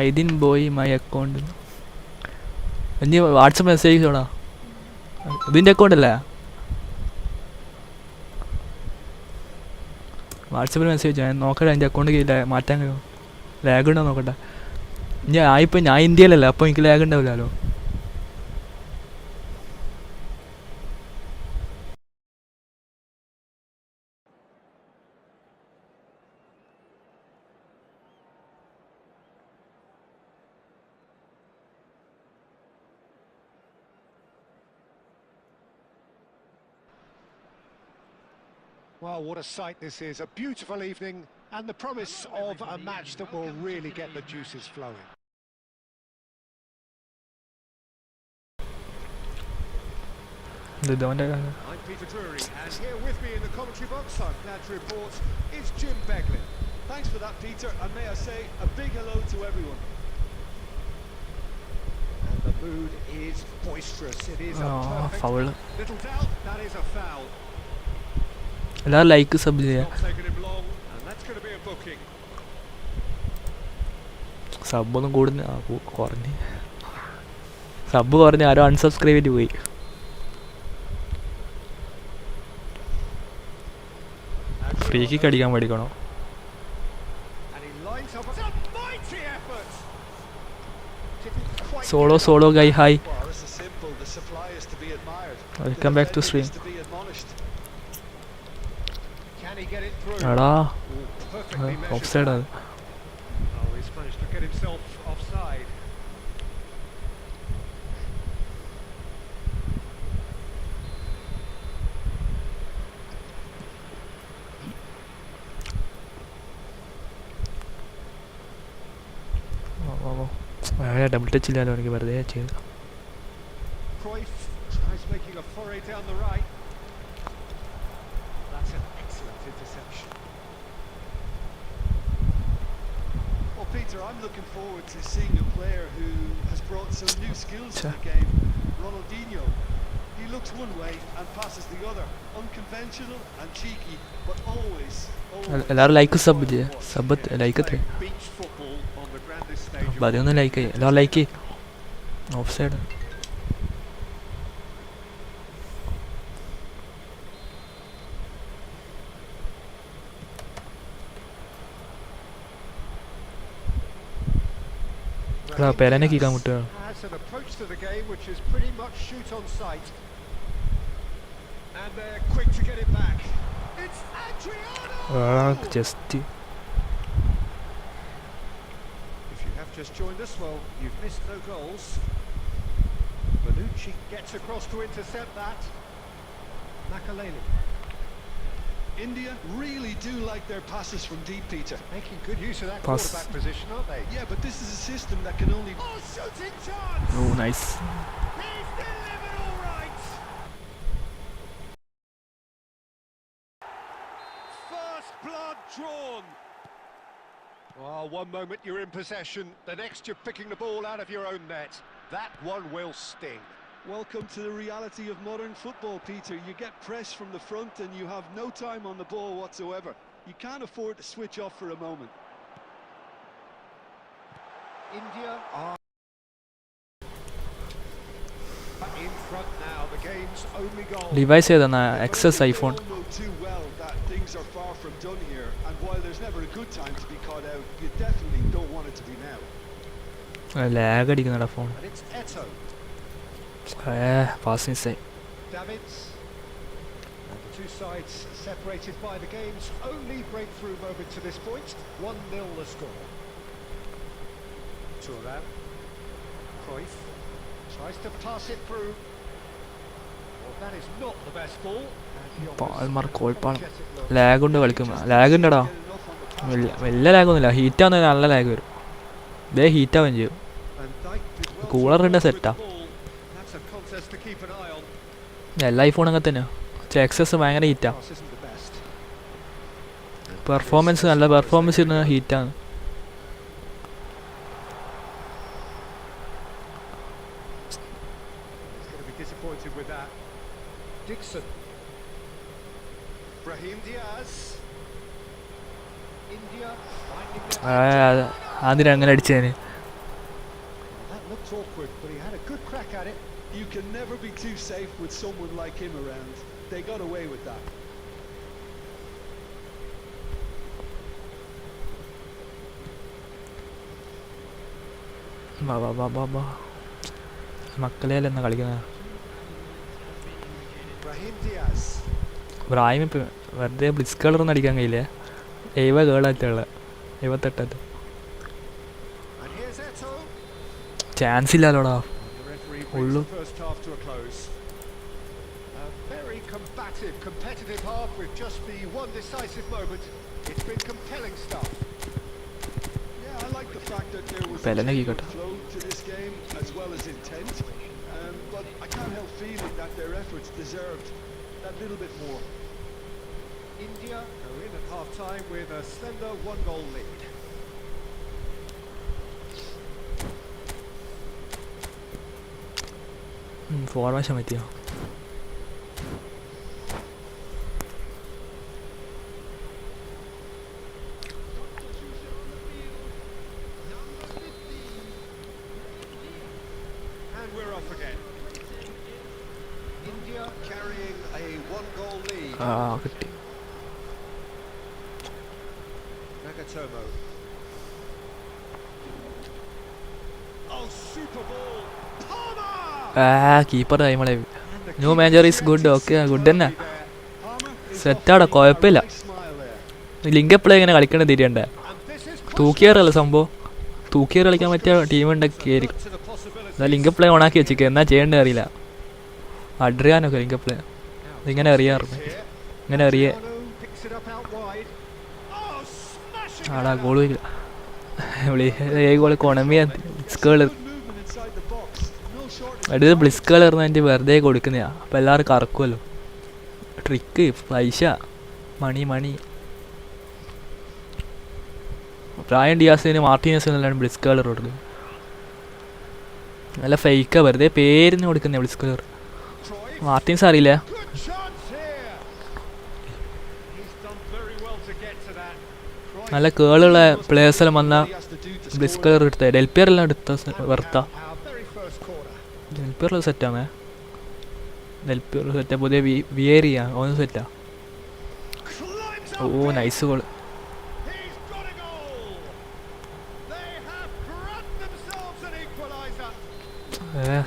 I didn't boy my account. ഇനി വാട്സപ്പ് മെസ്സേജ് ചെയ്തോടാ. ഇതിൻ്റെ അക്കൗണ്ടല്ലേ? വാട്സപ്പിൽ മെസ്സേജ് ഞാൻ നോക്കട്ടെ. എൻ്റെ അക്കൗണ്ട് മാറ്റാൻ കഴിയുമോ? ലാഗ് ഉണ്ടോ നോക്കട്ടെ. ഞാൻ ഇന്ത്യയിലല്ല, അപ്പോൾ എനിക്ക് ലാഗ് ഉണ്ടാവില്ലല്ലോ. Well, what a sight this is. A beautiful evening and the promise of a match that will really get the juices flowing. I'm Peter Drury, and here with me in the commentary box, I'm glad to report, is Jim Beglin. Thanks for that, Peter, and may I say a big hello to everyone. And the mood is boisterous. It is a perfect foul. Little doubt, that is a foul. എല്ലാവരും like sub ചെയ്യാം. സബൊന്നും കൂടുന്ന കുറഞ്ഞ് sub കുറഞ്ഞ് ആരോ unsubscribe ചെയ്ത് പോയി. Free kick അടിക്കാൻ പഠിക്കണോ? Solo guy hi, welcome back to stream. എടാ ഓഫ് സൈഡ് അത്. ഡബിൾ ടച്ച് ഇല്ലാലോ എനിക്ക്, വെറുതെ ചെയ്ത്. Peter, I'm looking forward to seeing a player who has brought some new skills to the game. Ronaldinho. He looks one way and passes the other. Unconventional and cheeky, but always. എല്ലാവരും like sub ചെയ്യുക. Sub like എത്ര? 11 like. എല്ലാവരും like. Offside. പേരനെ കീക്കാൻ മുട്ടുക. Just Just joined us, well, you've missed no goals. Bonucci gets across to intercept that. Makaleli. India really do like their passes from deep, Peter. Making good use of that quarterback position, aren't they? Yeah, but this is a system that can only... Oh, shooting chance! Oh, nice. He's delivered all right! First blood drawn. Oh, one moment you're in possession, the next you're picking the ball out of your own net. That one will sting. Welcome to the reality of modern football, Peter. You get press from the front and you have no time on the ball whatsoever. You can't afford to switch off for a moment. India are in front now, the game's only goal. Device ഏതാണ്? XS iPhone. You know too well that things are far from done here, and while there's never a good time to be caught out, you definitely don't want it to be now. Lag അടിക്കുന്നടാ phone. And it's Eto. Pass inside. Davids. And the two sides separated by the game's only breakthrough moment to this point. 1-0 the score. Thuram. Cruyff tries to pass it through. Well, that is not the best ball. Palmer Cole Palmer lag ഉണ്ട് കളിക്കും. Lag ഉണ്ടടാ, വലിയ ലാഗൊന്നുമില്ല. ഹീറ്റാവുന്ന നല്ല lag വരും. ഇതേ ഹീറ്റാവുകയും ചെയ്യും. കൂളറിൻ്റെ സെറ്റാ. എല്ലാ ഐഫോൺ അങ്ങനെ തന്നെയാണ്. എക്സസ് ഭയങ്കര ഹീറ്റാ. പെർഫോമൻസ് നല്ല പെർഫോമൻസ് ഇരുന്ന ഹീറ്റാണ്. Dixon. Brahim Diaz. India finding their അതിന് അങ്ങനെ അടിച്ചതിന് that looked awkward, but he had a good crack at it. You can never be too safe with someone like him around. They got away with that. മക്കളെയല്ലെന്നാ കളിക്കുന്നത്. Brahim Diaz. Brahim ഇപ്പം വെറുതെ bliss കളറൊന്നും അടിക്കാൻ കഴിയില്ലേ. 70 ഗേളായിട്ടുള്ള 78 And here's Eto. Chance ഇല്ലല്ലോടാ. The referee brings the first half to a close. A very combative, competitive half with just the one decisive moment. It's been compelling stuff. Yeah, I like the fact that there was Pelene a kikata. flow to this game as well as intent. But I can't help feeling that their efforts deserved that little bit more. India are in at half-time with a slender one-goal lead. Formation പറ്റിയോ? And we're off again. India carrying a one-goal lead. കിട്ടി. Nagatomo. Oh, super ball. Palmer! Keeper നമ്മളെ new manager is good. Okay, good തന്നെ, സെറ്റാടാ, കുഴപ്പമില്ല. Link എപ്പോഴും ഇങ്ങനെ കളിക്കേണ്ടത് തിരിയണ്ടേ. തൂക്കിയേറല്ല സംഭവം, തൂക്കിയേറ് കളിക്കാൻ പറ്റിയ ടീം ഉണ്ടാക്കിയായിരിക്കും. എന്നാൽ ലിങ്ക് പ്ലേ ഓണാക്കി വെച്ചിരിക്കുക, എന്നാ ചെയ്യേണ്ടത് അറിയില്ല. അഡ്രിയാനൊക്കെ ലിങ്ക് പ്ലേ ഇതിങ്ങനെ അറിയാറുണ്ട്, ഇങ്ങനെ അറിയേ. ആടാ ഗോള് ഗോള് കൊണമിയ സ്കേള് അടുത്ത് ബ്ലിസ്കൾ പറഞ്ഞാൽ വെറുതെ കൊടുക്കുന്നതാണ്. അപ്പോൾ എല്ലാവരും കറക്കുമല്ലോ. ട്രിക്ക്, പൈസ, മണി. ബ്രയൻ ഡിയാസിന് മാർട്ടീനസിന് അല്ലാണ്ട് ബ്ലിസ് കളർ കൊടുക്കുന്നത് നല്ല ഫേക്കാണ്, വെറുതെ പേരിന് കൊടുക്കുന്നത് ബ്ലിസ് കളർ. മാർട്ടീൻസ് അറിയില്ല, നല്ല കേളുള്ള പ്ലേയേഴ്സെല്ലാം വന്നാൽ ബ്ലിസ് കളർ എടുത്ത ഡെൽപിയർ എല്ലാം എടുത്ത വെറുത്ത. ഡെൽപിയർ സെറ്റാണേ, ഡെൽപിയർ സെറ്റാ. പുതിയ വിയേരിയ ഒന്ന് സെറ്റാ. ഓ നൈസ് ഗോൾ.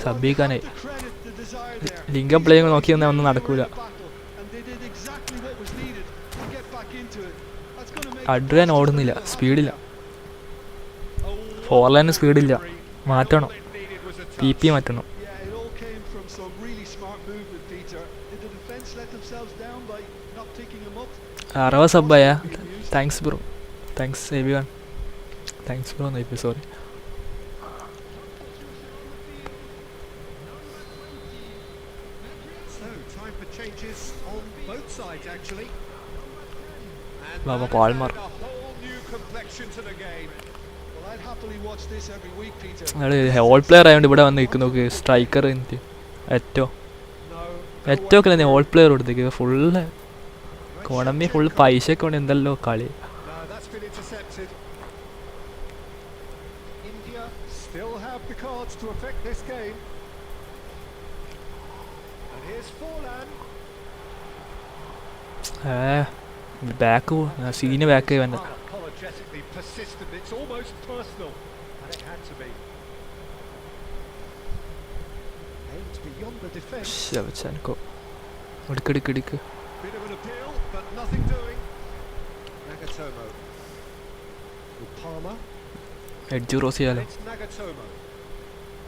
സബ്ബീക്കാനായി ലിങ്ക പ്ലേയും നോക്കി വന്നാൽ ഒന്നും നടക്കൂല. അഡ്രിയാൻ ഓടുന്നില്ല, സ്പീഡില്ല. ഫോർലൈന് സ്പീഡില്ല, മാറ്റണം. PP മാറ്റണം. 60 സബ്ബായ. Thanks bro, thanks everyone. Thanks bro എന്നോ സോറി. ബാബ പാൾമർ ഓൾ പ്ലെയർ ആയതുകൊണ്ട് ഇവിടെ വന്ന് നിൽക്കുന്നു. നോക്ക് സ്ട്രൈക്കർ ഏറ്റവും ഒക്കെ ഓൾ പ്ലെയർ കൊടുത്തേക്ക്. ഫുള്ള് കോണമി, ഫുള്ള് പൈസയൊക്കെ കൊണ്ട് എന്തല്ലോ കളി. ബാക്ക് സീന് ബാക്ക് വന്ന എടുക്കെടുക്കെടുക്ക്. എഡ്ജ് ക്രോസ് ചെയ്യാലോ.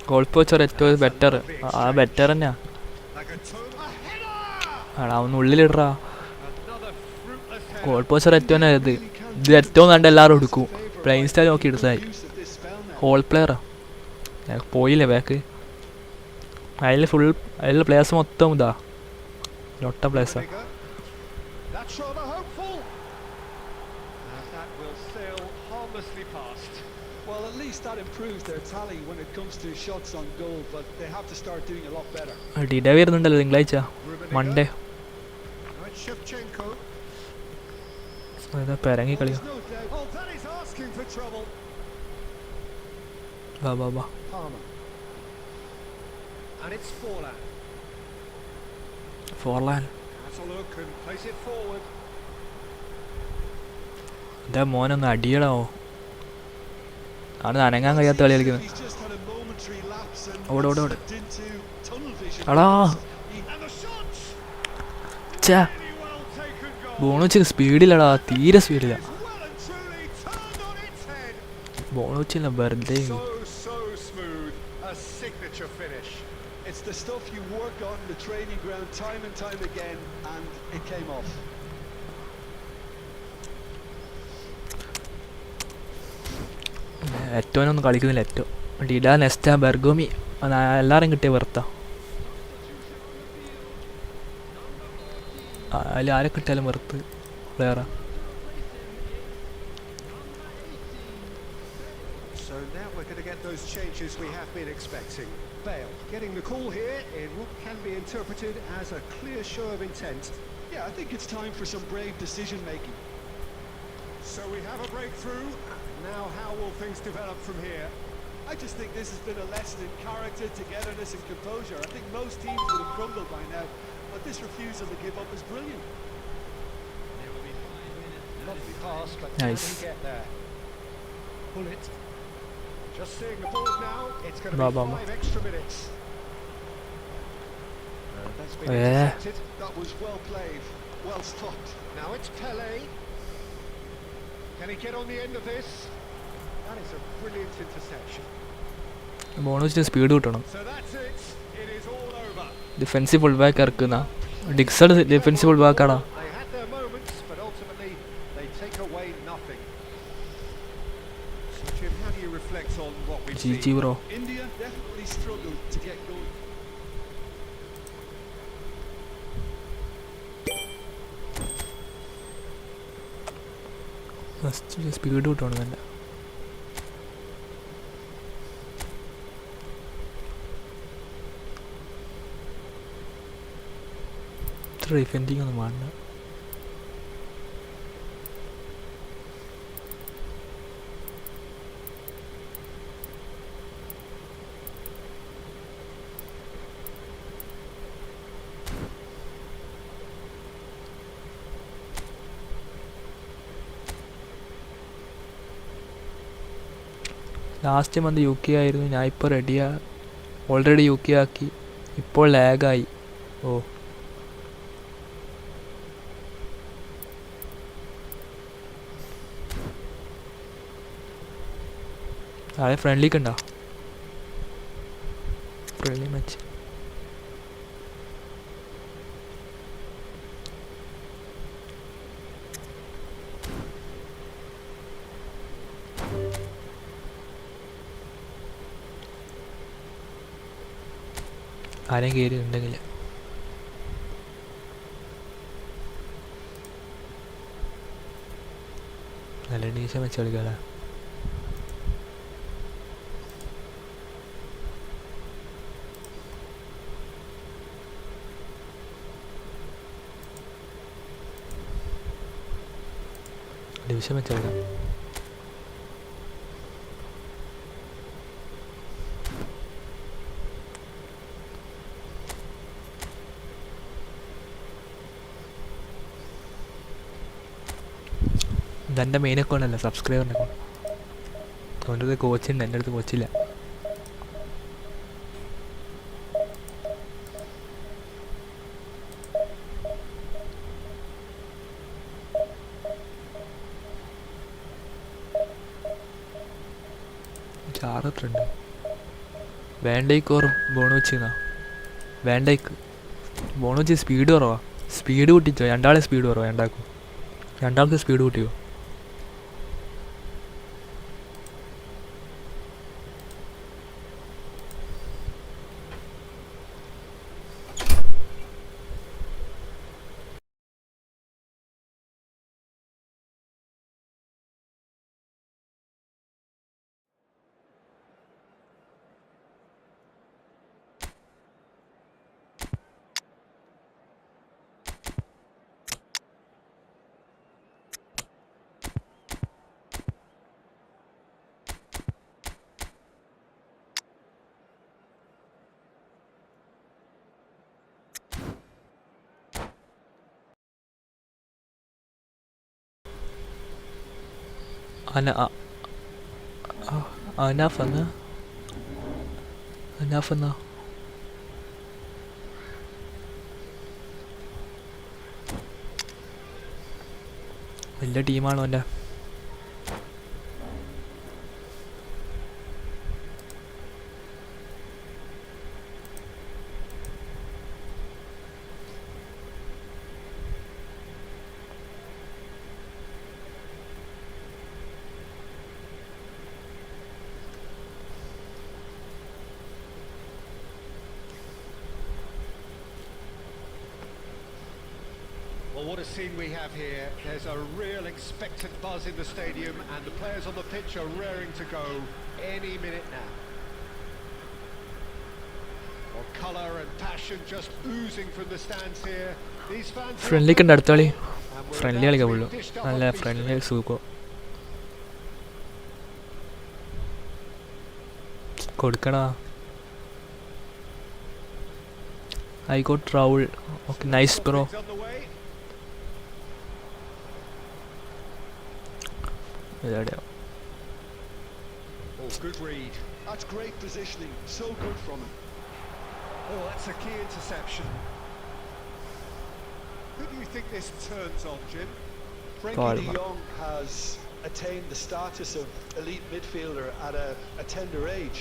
ഗോൾ പോച്ചർ ഏറ്റവും ബെറ്റർ. ആ ബെറ്റർ തന്നെയാ. ആടാ ഒന്ന് ഉള്ളിലിടറാ. ഗോൾ പോച്ചർ ഏറ്റവും തന്നെ ഇത് ഏറ്റവും കണ്ട് എല്ലാവരും എടുക്കും. പ്ലെയിൻ സ്റ്റൈൽ നോക്കി എടുത്തായി. ഹോൾ പ്ലെയറാ പോയില്ലേ ബാക്ക്. അതിൽ പ്ലേയേഴ്സ് മൊത്തം ഇതാ ലൊട്ട പ്ലേയേഴ്സാ. Well, at least that improves their tally when it comes to shots on goal, but they have to start doing a lot better. ഡിഡേ വരുന്നുണ്ടല്ലോ തിങ്കളാഴ്ച മൺഡേ. Now it's Shevchenko. അതാ പെരങ്ങി കളിയോ. There's no doubt. Oh, that is asking for trouble. വാ. Palmer. And it's Forlan. Has a look and plays it forward. എൻ്റെ മോനൊന്ന് അടിയടാവോ. ആണ് അനങ്ങാൻ കഴിയാത്ത കളി കളിക്കുന്നത്. He's just had a momentary lapse and ഓട്. slipped into tunnel vision. എടാ And the shots. ഛേ, Really well taken goal. ബോണുച്ചിന് സ്പീഡില്ലടാ, തീരെ സ്പീഡില്ല. It's well and truly turned on its head. ബോണുച്ചില്ല വെറുതെ. So smooth. A signature finish. It's the stuff you work on the training ground time and time again, and it came off. ഏറ്റോനൊന്നും കളിക്കുന്നില്ല. ഏറ്റവും Dida, Nesta, ബെർഗോമി എല്ലാവരും കിട്ടിയ വെറുത്ത. അതിൽ ആരെ കിട്ടിയാലും വെറുത്ത് വേറെ. So now we're going to get those changes we have been expecting. Bale getting the call here in what can be interpreted as a clear show of intent. Yeah, I think it's time for some brave decision making. So we have a breakthrough. Now how will things develop from here? I just think this has been a lesson in character, togetherness and composure. I think most teams would have crumbled by now, but this refusal to give up is brilliant. Lovely pass, but Nice. can he get there? Pull it. Just seeing the board now, it's going to be Baba. 5 extra minutes. That's been Yeah. intercepted. That was well played, well stopped. Now it's Pele. Can he get on the end of this? That is a brilliant interception. ബോണുച്ചിന് speed കിട്ടണം. So that's it. It is all over. Defensive full back ഇറക്കുന്ന ഡിക്സഡ് defensive full ബാക്കാടാ. They had their moments, but ultimately they take away nothing. So Jim, how do you reflect on what we've seen? GG bro. India definitely struggled to get going. Speed കിട്ടണം തന്നെ. ഇത്ര defending ഒന്നും വേണ്ട. Last month UK ആയിരുന്നു. ഞാൻ ഇപ്പോൾ already UK ആക്കി. ഇപ്പോൾ ലാഗായി. ഓ അതെ, ഫ്രണ്ട്ലിക്ക് ഉണ്ടോ? ഫ്രണ്ട്ലി മാച്ച് ആരെയും കയറി ഉണ്ടെങ്കിൽ നല്ല ഡീസൻ വെച്ച് കളിക്കാതെ. ഡിവിഷൻ വെച്ച് കളിക്കാം. ഇതെൻ്റെ മെയിൻ അക്കൗണ്ട് അല്ല, സബ്സ്ക്രൈബറിൻ്റെ അക്കൗണ്ട്. അവൻ്റെ അടുത്ത് കോച്ചുണ്ട്, എൻ്റെ അടുത്ത് കോച്ചില്ല. ചാറിട്ടുണ്ട്. വേണ്ടയ്ക്ക് ഓർ ബോണുച്ചിന്നാ? വേണ്ടയ്ക്ക് ബോണുച്ചി സ്പീഡ് കുറവാ. സ്പീഡ് കൂട്ടിച്ചോ? രണ്ടാളെ സ്പീഡ് കുറവാ. രണ്ടാൾക്ക് സ്പീഡ് കൂട്ടിയോ? enough എന്നാ വലിയ ടീമാണോ എൻ്റെ? Well, what a scene we have here. There's a real expectant buzz in the stadium and the players on the pitch are raring to go any minute now. Well, colour and passion just oozing from the stands here. These fans friendly കണ്ട അടുത്ത കളി friendly കളിക്കാൻ പുള്ളു നല്ല friendly സുഖം കൊടുക്കടാ. I got Raul. Okay, nice bro. Oh, good read. That's great positioning. So good from him. Oh, that's a key interception. Who do you think this turns on, Jim? Frankie de Jong has attained the status of elite midfielder at a tender age.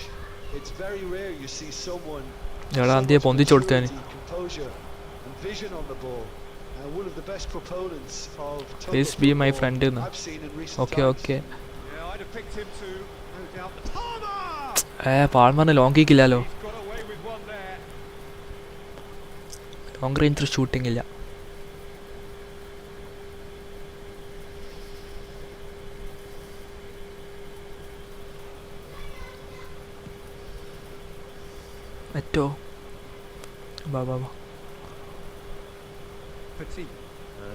It's very rare you see someone composure and vision on the ball. And one of the best proponents of please be my friend. I've seen in recent okay times. okay Yeah, I'd have picked him too. No doubt. പാൾമറിന് long kick ഇല്ലല്ലോ. He's got away with one there. Long range shooting ഇല്ല. Etto. Ba. Petit.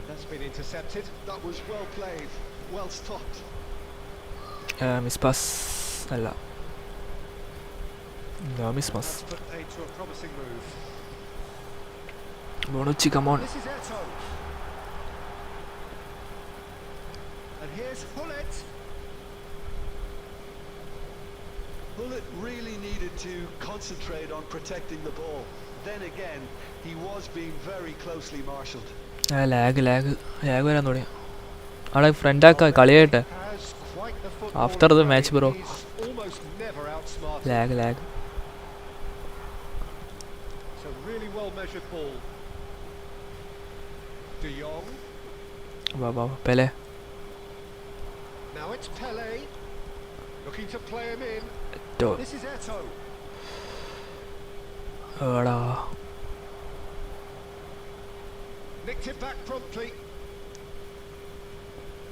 That's been intercepted. That was well played, well stopped. Miss pass. Alla. No, miss pass. That's put aid to a promising move. Bonucci, come on. This is Eto. And here's Hullet. Hullet really needed to concentrate on protecting the ball. Then again, he was being very closely marshalled. Lag വരാൻ തുടങ്ങി. അവിടെ ഫ്രണ്ടാക്ക കളിയായിട്ട് after the match bro. Lag ബാ Pele. Now it's Pele looking to play him in. This is Eto. എടാ Nicked it back promptly.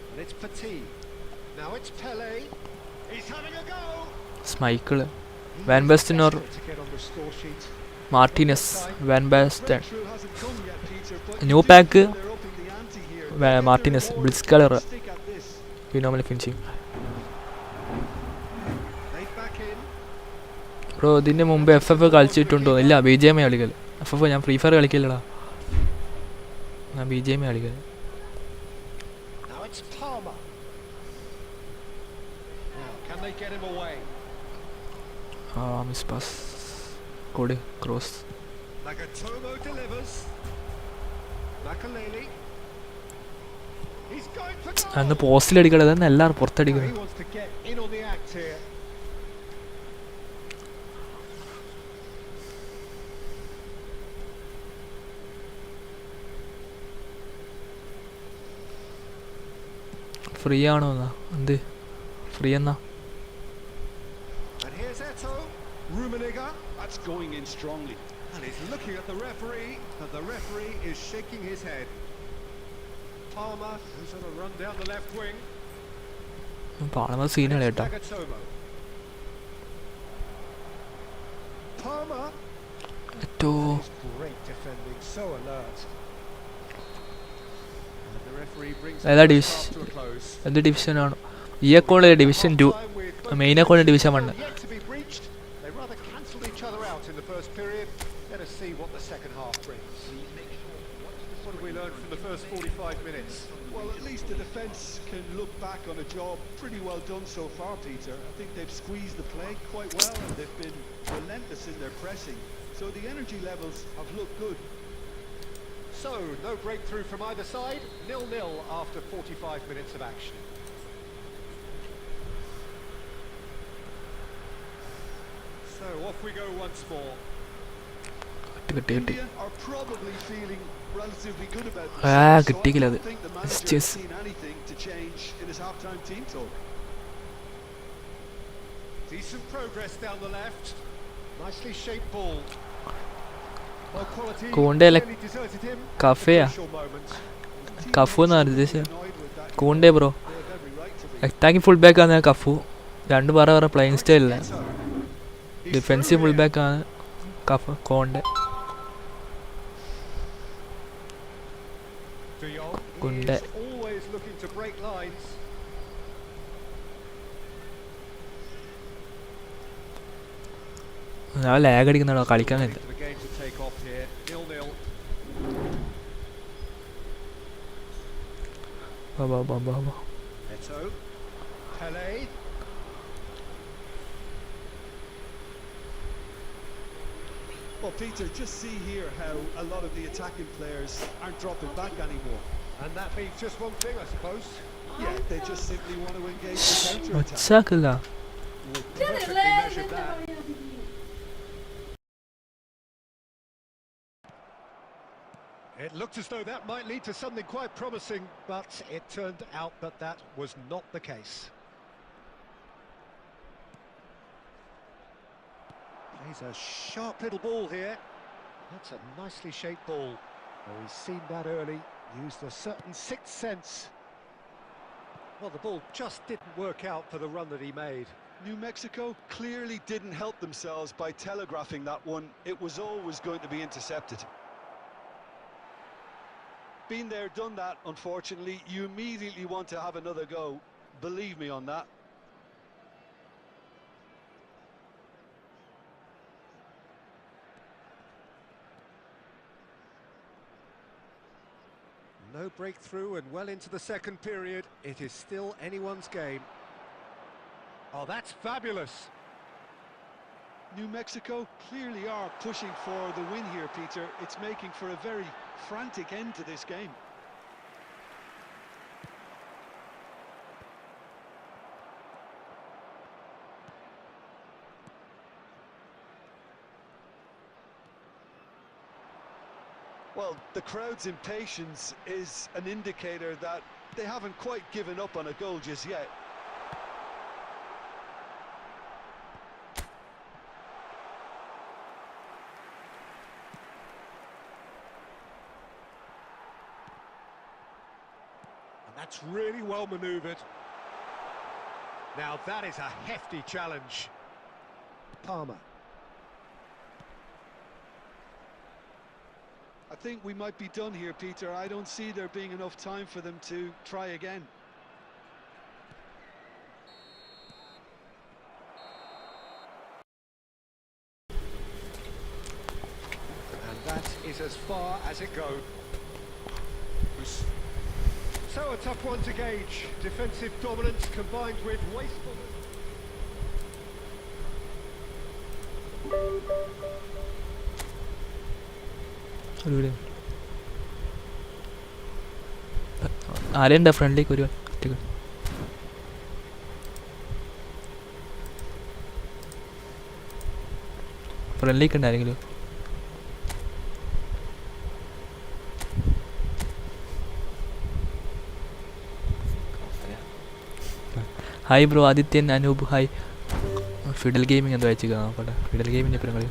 And it's Petit. Now it's Pele. He's having a go. Schmeichel Van Basten or Martinez. Van Basten new pack Martinez blitz colour phenomenal finishing bro. ഇതിൻ്റെ മുമ്പ് FF കളിച്ചിട്ടുണ്ടോ? ഇല്ല, BGMA കളിക്കൽ. FF ഞാൻ free fire കളിക്കില്ലടാ, ഞാൻ BGMA കളിക്കൽ. Miss pass code cross. അന്ന് പോസ്റ്റിലടിക്കണത് തന്നെ എല്ലാവരും പുറത്തടിക്കുന്നത്. ഫ്രീ ആണോ എന്നാ? എന്ത് ഫ്രീ എന്നാ? Rummenigge, that's going in strongly, and he's looking at the referee, and the referee is shaking his head. Palmer who's on a run down the left wing. Palmer scene കേട്ടോ. Palmer. Great defending, so alert. And the referee brings the half to a close. എന്ത് division ആണ് ഈ account? Division 2, main account division 1. Each other out in the first period. Let us see what the second half brings. What have we learned from the first 45 minutes? Well, at least the defence can look back on a job pretty well done so far, Peter. I think they've squeezed the play quite well and they've been relentless in their pressing. So the energy levels have looked good. So, no breakthrough from either side, 0-0 after 45 minutes of action. So, off we go once more. India are probably feeling relatively good about Ah, themselves, so I കിട്ടിയില്ല don't അത്. think the It's manager has just seen anything to change in his half-time team talk. Decent progress down the left. Nicely shaped ball. Well, quality Koundé nearly deserted him. കഫയാ Crucial moment. Cafu എന്നാണ് ഉദ്ദേശിച്ചത്. Annoyed with that, Koundé bro they have every right to be. Attacking full back ആണ് Cafu. രണ്ട് വേറെ playing സ്റ്റൈലില്ല. He's defensive through full here. Back ആണ് Cafu Koundé. De Jong, he Koundé. is always looking to break lines. ഞാൻ lag അടിക്കുന്നാണോ കളിക്കാൻ കഴിയില്ല. For the game to take off here, 0-0. Eto, Pele. Well, Peter, just see here how a lot of the attacking players aren't dropping back anymore. And that means just one thing, I suppose. Yeah, they just simply want to engage the counter-attack. ഒച്ചാക്കില്ല. Perfectly measured that. It looked as though that might lead to something quite promising, but it turned out that that was not the case. Plays a sharp little ball here. That's a nicely shaped ball. Oh, he's seen that early, used a certain sixth sense. Well, the ball just didn't work out for the run that he made. New Mexico clearly didn't help themselves by telegraphing that one. It was always going to be intercepted. Been there, done that, unfortunately. You immediately want to have another go. Believe me on that. No breakthrough and well into the second period. It is still anyone's game. Oh, that's fabulous. New Mexico clearly are pushing for the win here, Peter. It's making for a very frantic end to this game. Well, the crowd's impatience is an indicator that they haven't quite given up on a goal just yet. That's really well manoeuvred. Now that is a hefty challenge. Palmer. I think we might be done here, Peter. I don't see there being enough time for them to try again. And that is as far as it goes. So a tough one to gauge. Defensive dominance combined with wastefulness. ആരെയുണ്ടാ ഫ്രണ്ടിലേക്ക് ഒരു ഫ്രണ്ടിലേക്ക് ഉണ്ട് ആരെങ്കിലും? Hi bro Adithyan Anoop hi. Fidel gaming എന്തോ അയച്ചു നോക്കട്ടെ. Fidel ഗെയിമിൻ്റെ ഇപ്പം നിങ്ങൾ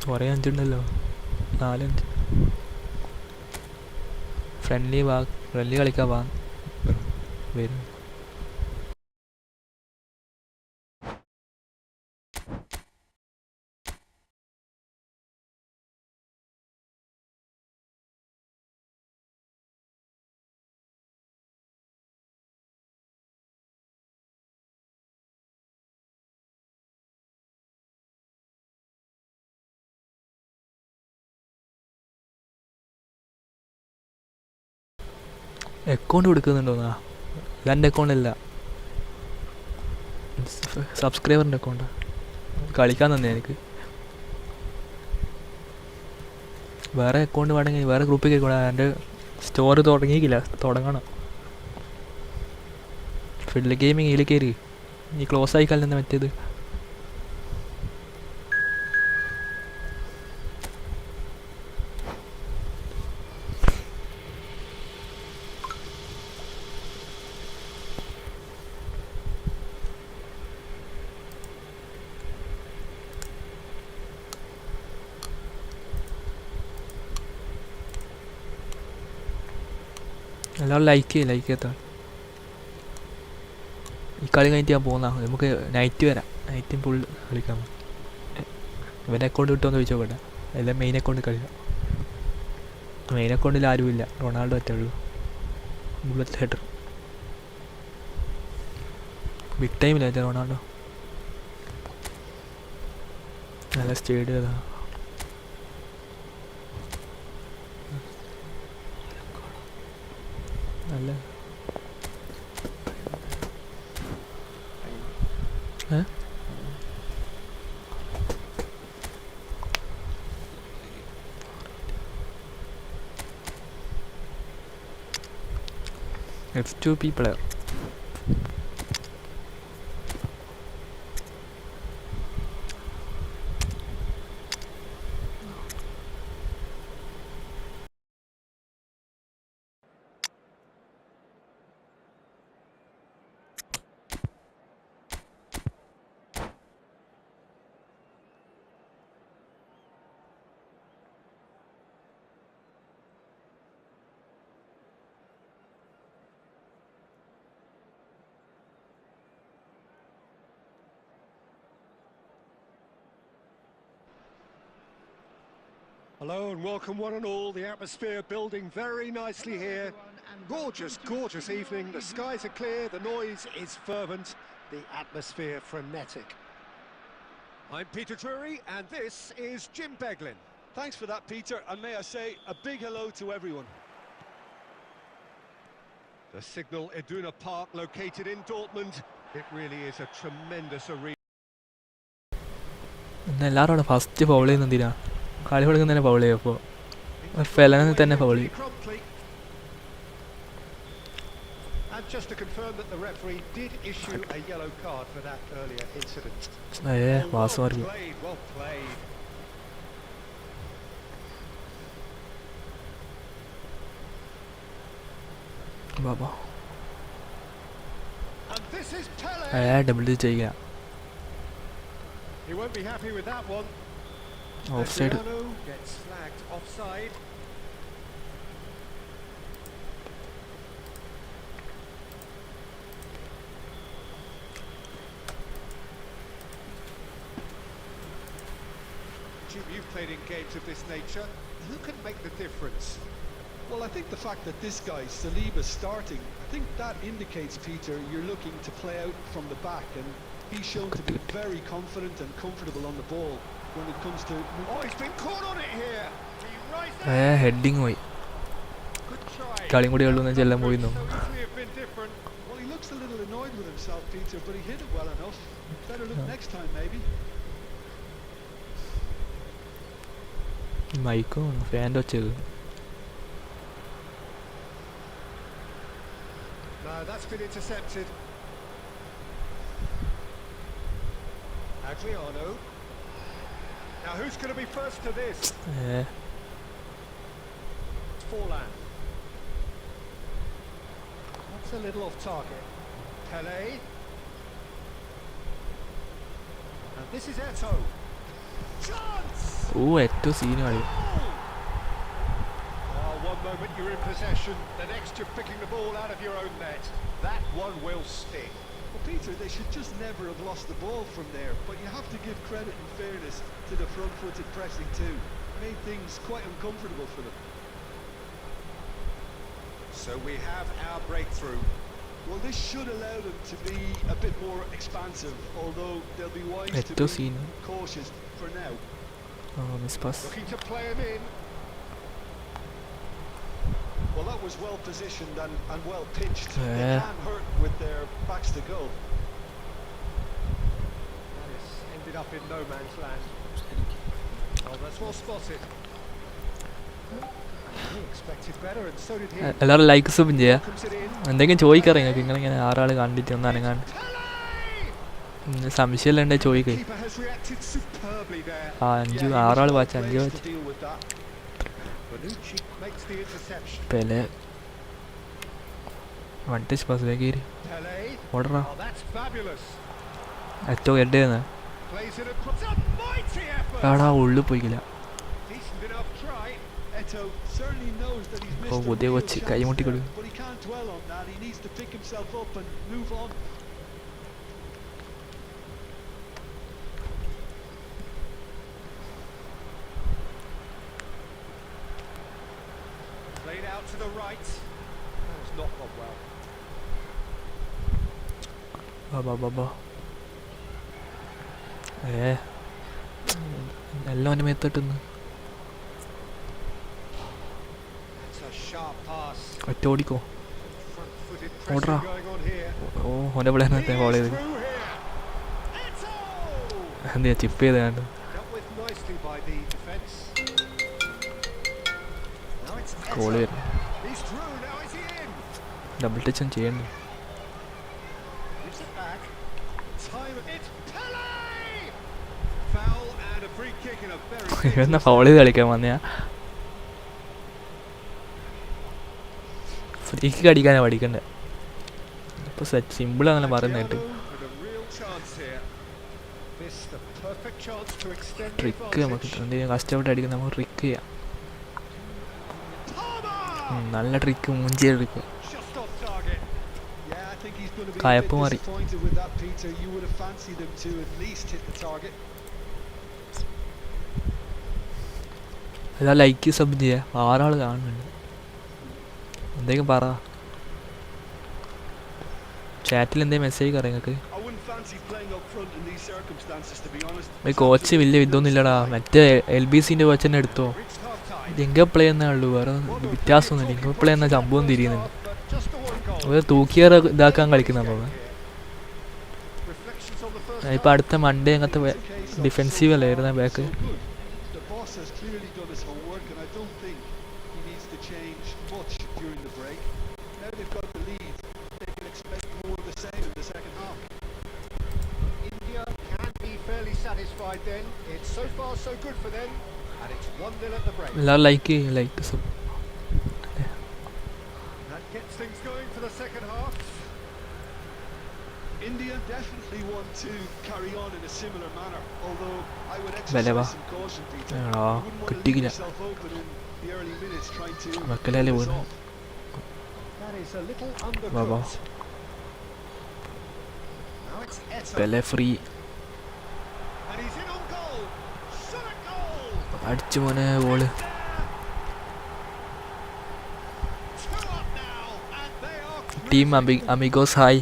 കുറേ അഞ്ചുണ്ടല്ലോ, 4-5 ഫ്രണ്ട്ലി കളിക്കാൻ വാ വരും. അക്കൗണ്ട് കൊടുക്കുന്നുണ്ടോന്നാ? ഇത് എൻ്റെ അക്കൗണ്ടല്ല, സബ്സ്ക്രൈബറിൻ്റെ അക്കൗണ്ടാണ്. കളിക്കാൻ തന്നെ എനിക്ക്. വേറെ അക്കൗണ്ട് വേണമെങ്കിൽ വേറെ ഗ്രൂപ്പിൽ കയറിക്കൂടാ. എൻ്റെ സ്റ്റോർ തുടങ്ങിയില്ല, തുടങ്ങണം. ഫിഡിൽ ഗെയിമിങ് ഇതിൽ കയറി ഈ ക്ലോസ് ആയിക്കാൽ തന്നെ മറ്റേത്. എല്ലാവരും ലൈക്ക് ചെയ്യാത്ത ഈ കളി കഴിഞ്ഞിട്ട് ഞാൻ പോകുന്ന. നമുക്ക് നൈറ്റ് വരാം, നൈറ്റും ഫുൾ കളിക്കാൻ. ഇവൻ്റെ അക്കൗണ്ട് കിട്ടുമെന്ന് ചോദിച്ചോക്കട്ടെ. എല്ലാം മെയിൻ അക്കൗണ്ട് കളിക്കാം. മെയിൻ അക്കൗണ്ടിൽ ആരുമില്ല, റൊണാൾഡോ ഒറ്റേ ഉള്ളൂ. ബുള്ളറ്റ് ഹെഡർ ബിഗ് ടൈമില്ല റൊണാൾഡോ. നല്ല സ്റ്റേഡിയം അതാ. നല്ല F2P player. Hello and welcome one and all. The atmosphere building very nicely here. Gorgeous, gorgeous evening. The skies are clear, the noise is fervent, the atmosphere frenetic. I'm Peter Drury and this is Jim Beglin. Thanks for that, Peter, and may I say a big hello to everyone. The Signal Iduna Park located in Dortmund. It really is a tremendous arena. എല്ലാവരും first foul ചെയ്യുന്നതിനാ കളി കൊടുക്കുന്ന തന്നെ foul ചെയ്യും. അപ്പോൾ ഫെലനെ തന്നെ foul ചെയ്യും. And just to confirm that the referee did issue a yellow card for that earlier incident. Was മാറി. Well played. Baba And this is Pele. Double ചെയ്യുക. He won't be happy with that one. Offside. Adriano gets flagged offside. Jim, you've played in games of this nature. Who can make the difference? Well, I think the fact that this guy, Saliba's starting, I think that indicates, Peter, you're looking to play out from the back, and he's shown to be very confident and comfortable on the ball when it comes to... Oh, he's been caught on it here. He right there. Heading പോയി. Good try. കളിയും കൂടി ഉള്ളൂ എന്ന് ചെല്ലാൻ പോയി. So easily have been different. Well, he looks a little annoyed with himself, Peter, but he hit it well enough. Better look next time, maybe. മൈക്കും ഫാൻ്റെ വെച്ചത്. No, that's been intercepted. Adriano. Now who's going to be first to this? Forlan. That's a little off target. Pele. And this is Eto. Chance! ഏറ്റവും scene കളി. One moment you're in possession, the next you're picking the ball out of your own net. That one will sting. Well, Peter, they should just never have lost the ball from there, but you have to give credit and fairness to the front-footed pressing too. Made things quite uncomfortable for them. So we have our breakthrough. Well, this should allow them to be a bit more expansive, although they'll be wise to ഏറ്റവും be scene. cautious for now. Miss pass. Looking to play him in. Well, that was well positioned and well pitched. They can hurt with their backs to goal. That has ended up in no man's land. Oh, that's well spotted. He expected better and so did he. എല്ലാവരും like സബും ചെയ്യാം. എന്തെങ്കിലും ചോദിക്കാറ് നിങ്ങൾക്ക് നിങ്ങളിങ്ങനെ 6 ആൾ കണ്ടിട്ട് ഒന്നനങ്ങാൻ സംശയമില്ലാണ്ട് ചോദിക്കേ. 6 all watch 5 watch Pele one touch pass വേഗം ഓടറാ ഏറ്റവും എഡേന്ന് ആടാ ഉള്ളിൽ പോയിക്കില്ല. പുതിയ കൊച്ച് കൈമുട്ടിക്കൊടു. Played out to the right. That has not gone well. ബാ എല്ലാം അവൻ്റെ മേത്തോട്ടെന്ന് ഒറ്റ ഓടിക്കോ ഓടറാ. ഓ ഓൻ്റെ പിള്ളേർ ഫോളോ ചെയ്ത് എന്തിനാ ചിപ്പ് ചെയ്ത് കണ്ടു. കോള് വരും. ഡബിൾ ടച്ച് ഒന്നും ചെയ്യണ്ടേ. എന്നാ ഫൗൾ ചെയ്ത് കളിക്കാൻ വന്നയാ. ഫ്രീക്ക് അടിക്കാനാണ് പഠിക്കണ്ടേ. ഇപ്പോൾ സിമ്പിൾ അങ്ങനെ പറയുന്നതായിട്ട് ട്രിക്ക് നമുക്ക് എന്തെങ്കിലും കഷ്ടപ്പെട്ട് അടിക്കുന്ന നമുക്ക് ട്രിക്ക് ചെയ്യാം. നല്ല ട്രിക്ക് മുഞ്ചിയ ട്രിക്ക് കയപ്പ് മാറി. അതാ ലൈക്ക് സബ് ചെയ്യാ. 6 ആൾ കാണുന്നുണ്ട്. എന്തെങ്കിലും പറ. ചാറ്റിൽ എന്തെങ്കിലും മെസ്സേജ് കയറി നിങ്ങൾക്ക്. കോച്ച് വലിയ ഇതൊന്നും ഇല്ലടാ. മറ്റേ LBCൻ്റെ കോച്ച് തന്നെ എടുത്തോ. ലിംഗ പ്ലേ എന്നേ ഉള്ളൂ, വേറെ വ്യത്യാസമൊന്നും. ലിംഗ പ്ലേ എന്ന സംഭവം തിരിയുന്നുണ്ട്. അത് തൂക്കിയാർ ഇതാക്കാൻ കളിക്കുന്നതാണ് തോന്നുന്നത്. ഇപ്പം അടുത്ത മൺഡേ അങ്ങനത്തെ ഡിഫെൻസീവ് അല്ലേ വരുന്ന ബാക്ക്. എല്ലാവരും like like sub. India definitely want to carry on in a similar manner, although I would Beleva. exercise some caution, Peter. You wouldn't want to leave yourself open in the early minutes trying to Makalele pull this won. off. That is a little undercooked. Baba. Now it's Eto. Pele free And he's in on goal. Shot at goal. അടിച്ചു മോനെ ബോള്. 2 up now and they are team Amigos hi,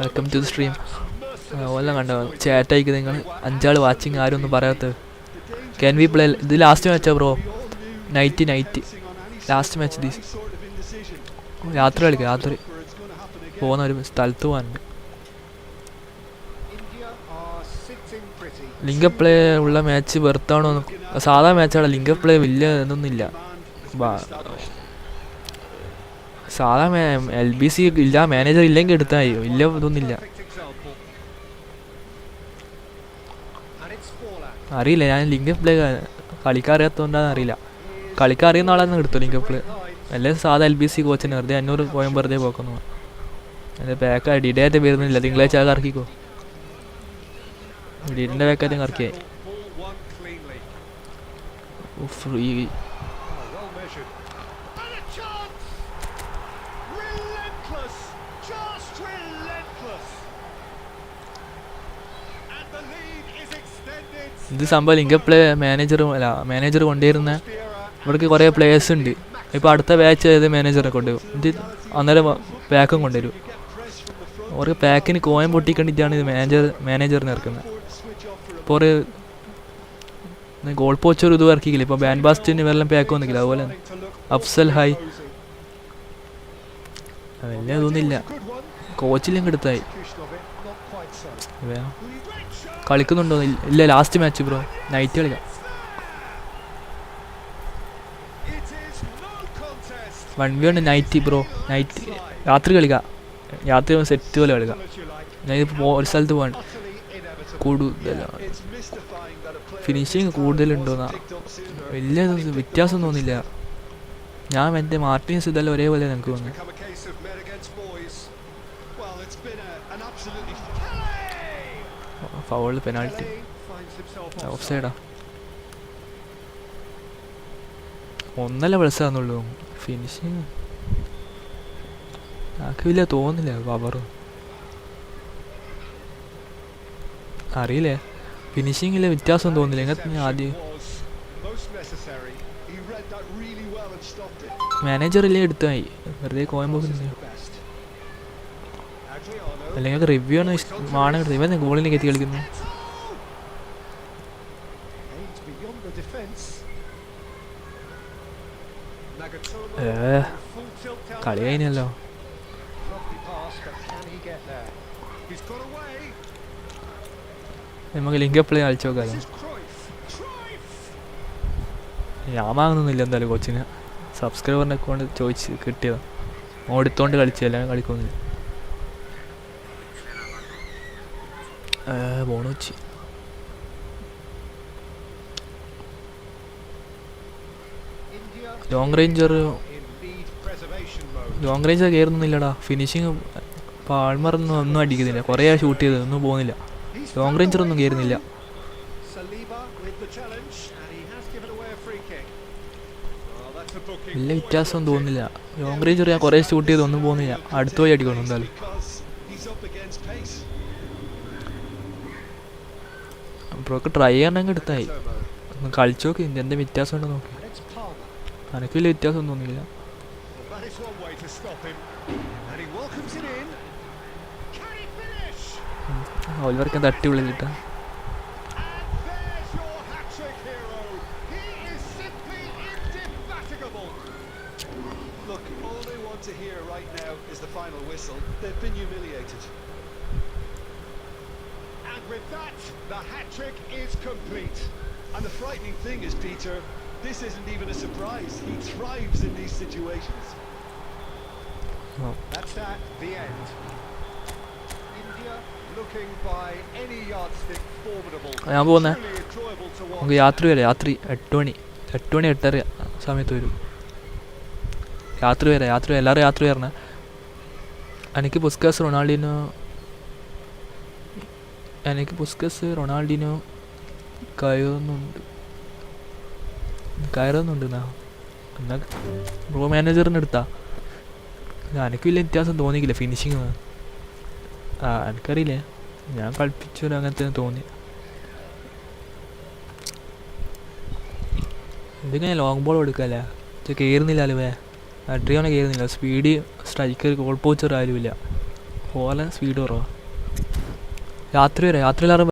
welcome to the stream. ഓല്ലാം കണ്ടോ ചാറ്റായിക്ക് നിങ്ങൾ 5 all watching, ആരും ഒന്നും പറയാത്തത്. Can we play? ഇത് ലാസ്റ്റ് മാച്ചാ bro. Night last match these. രാത്രി കളിക്കുക. രാത്രി പോകുന്ന ഒരു സ്ഥലത്ത് പോകാനുണ്ട്. ലിംഗ പ്ലേ ഉള്ള മാച്ച് വെറുത്താണോ? സാധാ മാച്ചാണ്. ലിംഗ പ്ലേ വലിയ ഇതൊന്നുമില്ല. സാധാ LBC ഇല്ല, മാനേജർ ഇല്ലെങ്കിൽ എടുത്താൽ മതി. വലിയ ഇതൊന്നുമില്ല. അറിയില്ല, ഞാൻ ലിംഗ പ്ലേ കളിക്കാറിയാത്തതുകൊണ്ടാണെന്ന് അറിയില്ല. കളിക്കാറിയുന്ന ആളാണ് എടുത്തു ലിംഗ പ്ലേ. അല്ലെങ്കിൽ സാധാ LBC കോച്ചിന് വെറുതെ 500 പോയാൽ വെറുതെ പോക്കുന്നു. എൻ്റെ ബാക്കായി ഡിഡേറ്റ് വരുന്നില്ല. തിങ്കളാഴ്ച ആകെ ഇറക്കിക്കോ. ഡിഡിൻ്റെ ബാക്കായിട്ട് ഇറക്കിയായി. ഫ്രീ ഇത് സംഭവം ലിംഗ പ്ലേ മാനേജർ കൊണ്ടുവരുന്ന ഇവിടേക്ക് കുറേ പ്ലേയേഴ്സ് ഉണ്ട്. ഇപ്പോൾ അടുത്ത ബാച്ച് ചെയ്ത് മാനേജറെ കൊണ്ടുവരും. ഇത് അന്നേരം പാക്കും കൊണ്ടുവരും. അവർക്ക് പാക്കിന് കോയം പൊട്ടിക്കണ്ടിട്ടാണ് ഇത് മാനേജറിനെ ഇറക്കുന്നത്. ഇപ്പോൾ ഒരു ഗോൾ പോച്ചൊരു ഇത് ഇറക്കിക്കില്ല. ഇപ്പോൾ ബാൻ ബാസ്റ്റിന് വെള്ളം പാക്ക് വന്നിക്കില്ല. അതുപോലെ അഫ്സൽ ഹായ്, വലിയ ഇതൊന്നുമില്ല. കോച്ചിലെങ്കിൽ എടുത്തായി. കളിക്കുന്നുണ്ടോ? ഇല്ല, ലാസ്റ്റ് മാച്ച് ബ്രോ. നൈറ്റ് കളിക്കാം. 1v1 night bro. നൈറ്റ് രാത്രി കളിക്കാം. രാത്രി സെറ്റ് പോലെ കളിക്കാം. ഞാനിപ്പോൾ ഒരു സ്ഥലത്ത് പോകാൻ കൂടുതലാണ്. ഫിനിഷിങ് കൂടുതലുണ്ടോന്നാ? വലിയ വ്യത്യാസം തോന്നില്ല. ഞാൻ എൻ്റെ മാർട്ടിൻസ് ഇതെല്ലാം ഒരേപോലെ എനിക്ക് തോന്നുന്നു. ഫൗള്, പെനാൾട്ടി, ഓഫ് സൈഡാ. 1 പ്ലസ്സാന്നുള്ളൂ. ഫിനിഷിങ് ആക്ക് വലിയ തോന്നില്ല. പവറും അറിയില്ലേ, ഫിനിഷിങ്ങിൽ വ്യത്യാസം തോന്നില്ല. എങ്ങനെ ആദ്യം മാനേജറില്ലേ എടുത്തായി വെറുതെ കോയമ്പോ. അല്ലെങ്കിൽ റിവ്യൂ ആണ് ആണ്. ഇവൻ ഗോളിലേക്ക് എത്തി കളിക്കുന്നു. കളി കഴിഞ്ഞല്ലോ. നമുക്ക് ലിങ്ക് പ്ലേ കളിച്ചു നോക്കാമല്ലോ. ഞാൻ വാങ്ങുന്നില്ല എന്തായാലും. കോച്ചിന് സബ്സ്ക്രൈബറിനെ കൊണ്ട് ചോദിച്ച് കിട്ടിയതാണ്. ഓടിത്തോണ്ട് കളിച്ചല്ല, കളിക്കൊന്നുമില്ല. ബോണോച്ചി ലോങ് റേഞ്ചർ കയറുന്നില്ലടാ. ഫിനിഷിങ് പാൾമറൊന്നും ഒന്നും അടിക്കുന്നില്ല. കുറേ ഷൂട്ട് ചെയ്ത് ഒന്നും പോകുന്നില്ല. ലോങ് റേഞ്ചറൊന്നും കയറുന്നില്ല. വലിയ വ്യത്യാസം തോന്നുന്നില്ല. ലോങ് റേഞ്ചർ ഞാൻ കുറേ ഷൂട്ട് ചെയ്ത് ഒന്നും പോകുന്നില്ല. അടുത്ത് പോയി അടിക്കണം എന്തായാലും. ബ്രോക്ക് ട്രൈ ചെയ്യണമെങ്കിൽ എടുത്തായി. ഒന്ന് കളിച്ചു നോക്കി എന്താ വ്യത്യാസം ഉണ്ടോ നോക്കി. എനിക്ക് വലിയ വ്യത്യാസം തോന്നില്ല. ഓലിവർക്ക് തട്ടി വിളിച്ചിട്ടാ. With that, the hat-trick is complete. And the frightening thing is, Peter, this isn't even a surprise. He thrives in these situations. That's that, the end. India looking by any yardstick formidable. ഞാൻ പോകുന്നേ. നമുക്ക് രാത്രി വരെ. രാത്രി 8 മണി 8:30 സമയത്ത് വരും. രാത്രി വരെ എല്ലാവരും രാത്രി വരണേ. എനിക്ക് പുസ്കാസ് റൊണാൾഡിനോ കയറുന്നുണ്ട് എന്നാ ബ്രോ മാനേജറിന് എടുത്താ. എനിക്ക് വലിയ വ്യത്യാസം തോന്നിക്കില്ല ഫിനിഷിങ്. എനിക്കറിയില്ലേ, ഞാൻ കളിപ്പിച്ചൊരു അങ്ങനത്തെ തോന്നി. ഇതിങ്ങനെ ലോങ് ബോൾ കൊടുക്കല്ലേ, കയറുന്നില്ലല്ലോ. അഡ്രിയോനെ കയറുന്നില്ല. സ്പീഡ് സ്ട്രൈക്കർ ഗോൾ പോച്ചർ ആരുമില്ല. പോലെ സ്പീഡ് കുറവാണ്. രാത്രി വരെ. രാത്രി എല്ലാവരും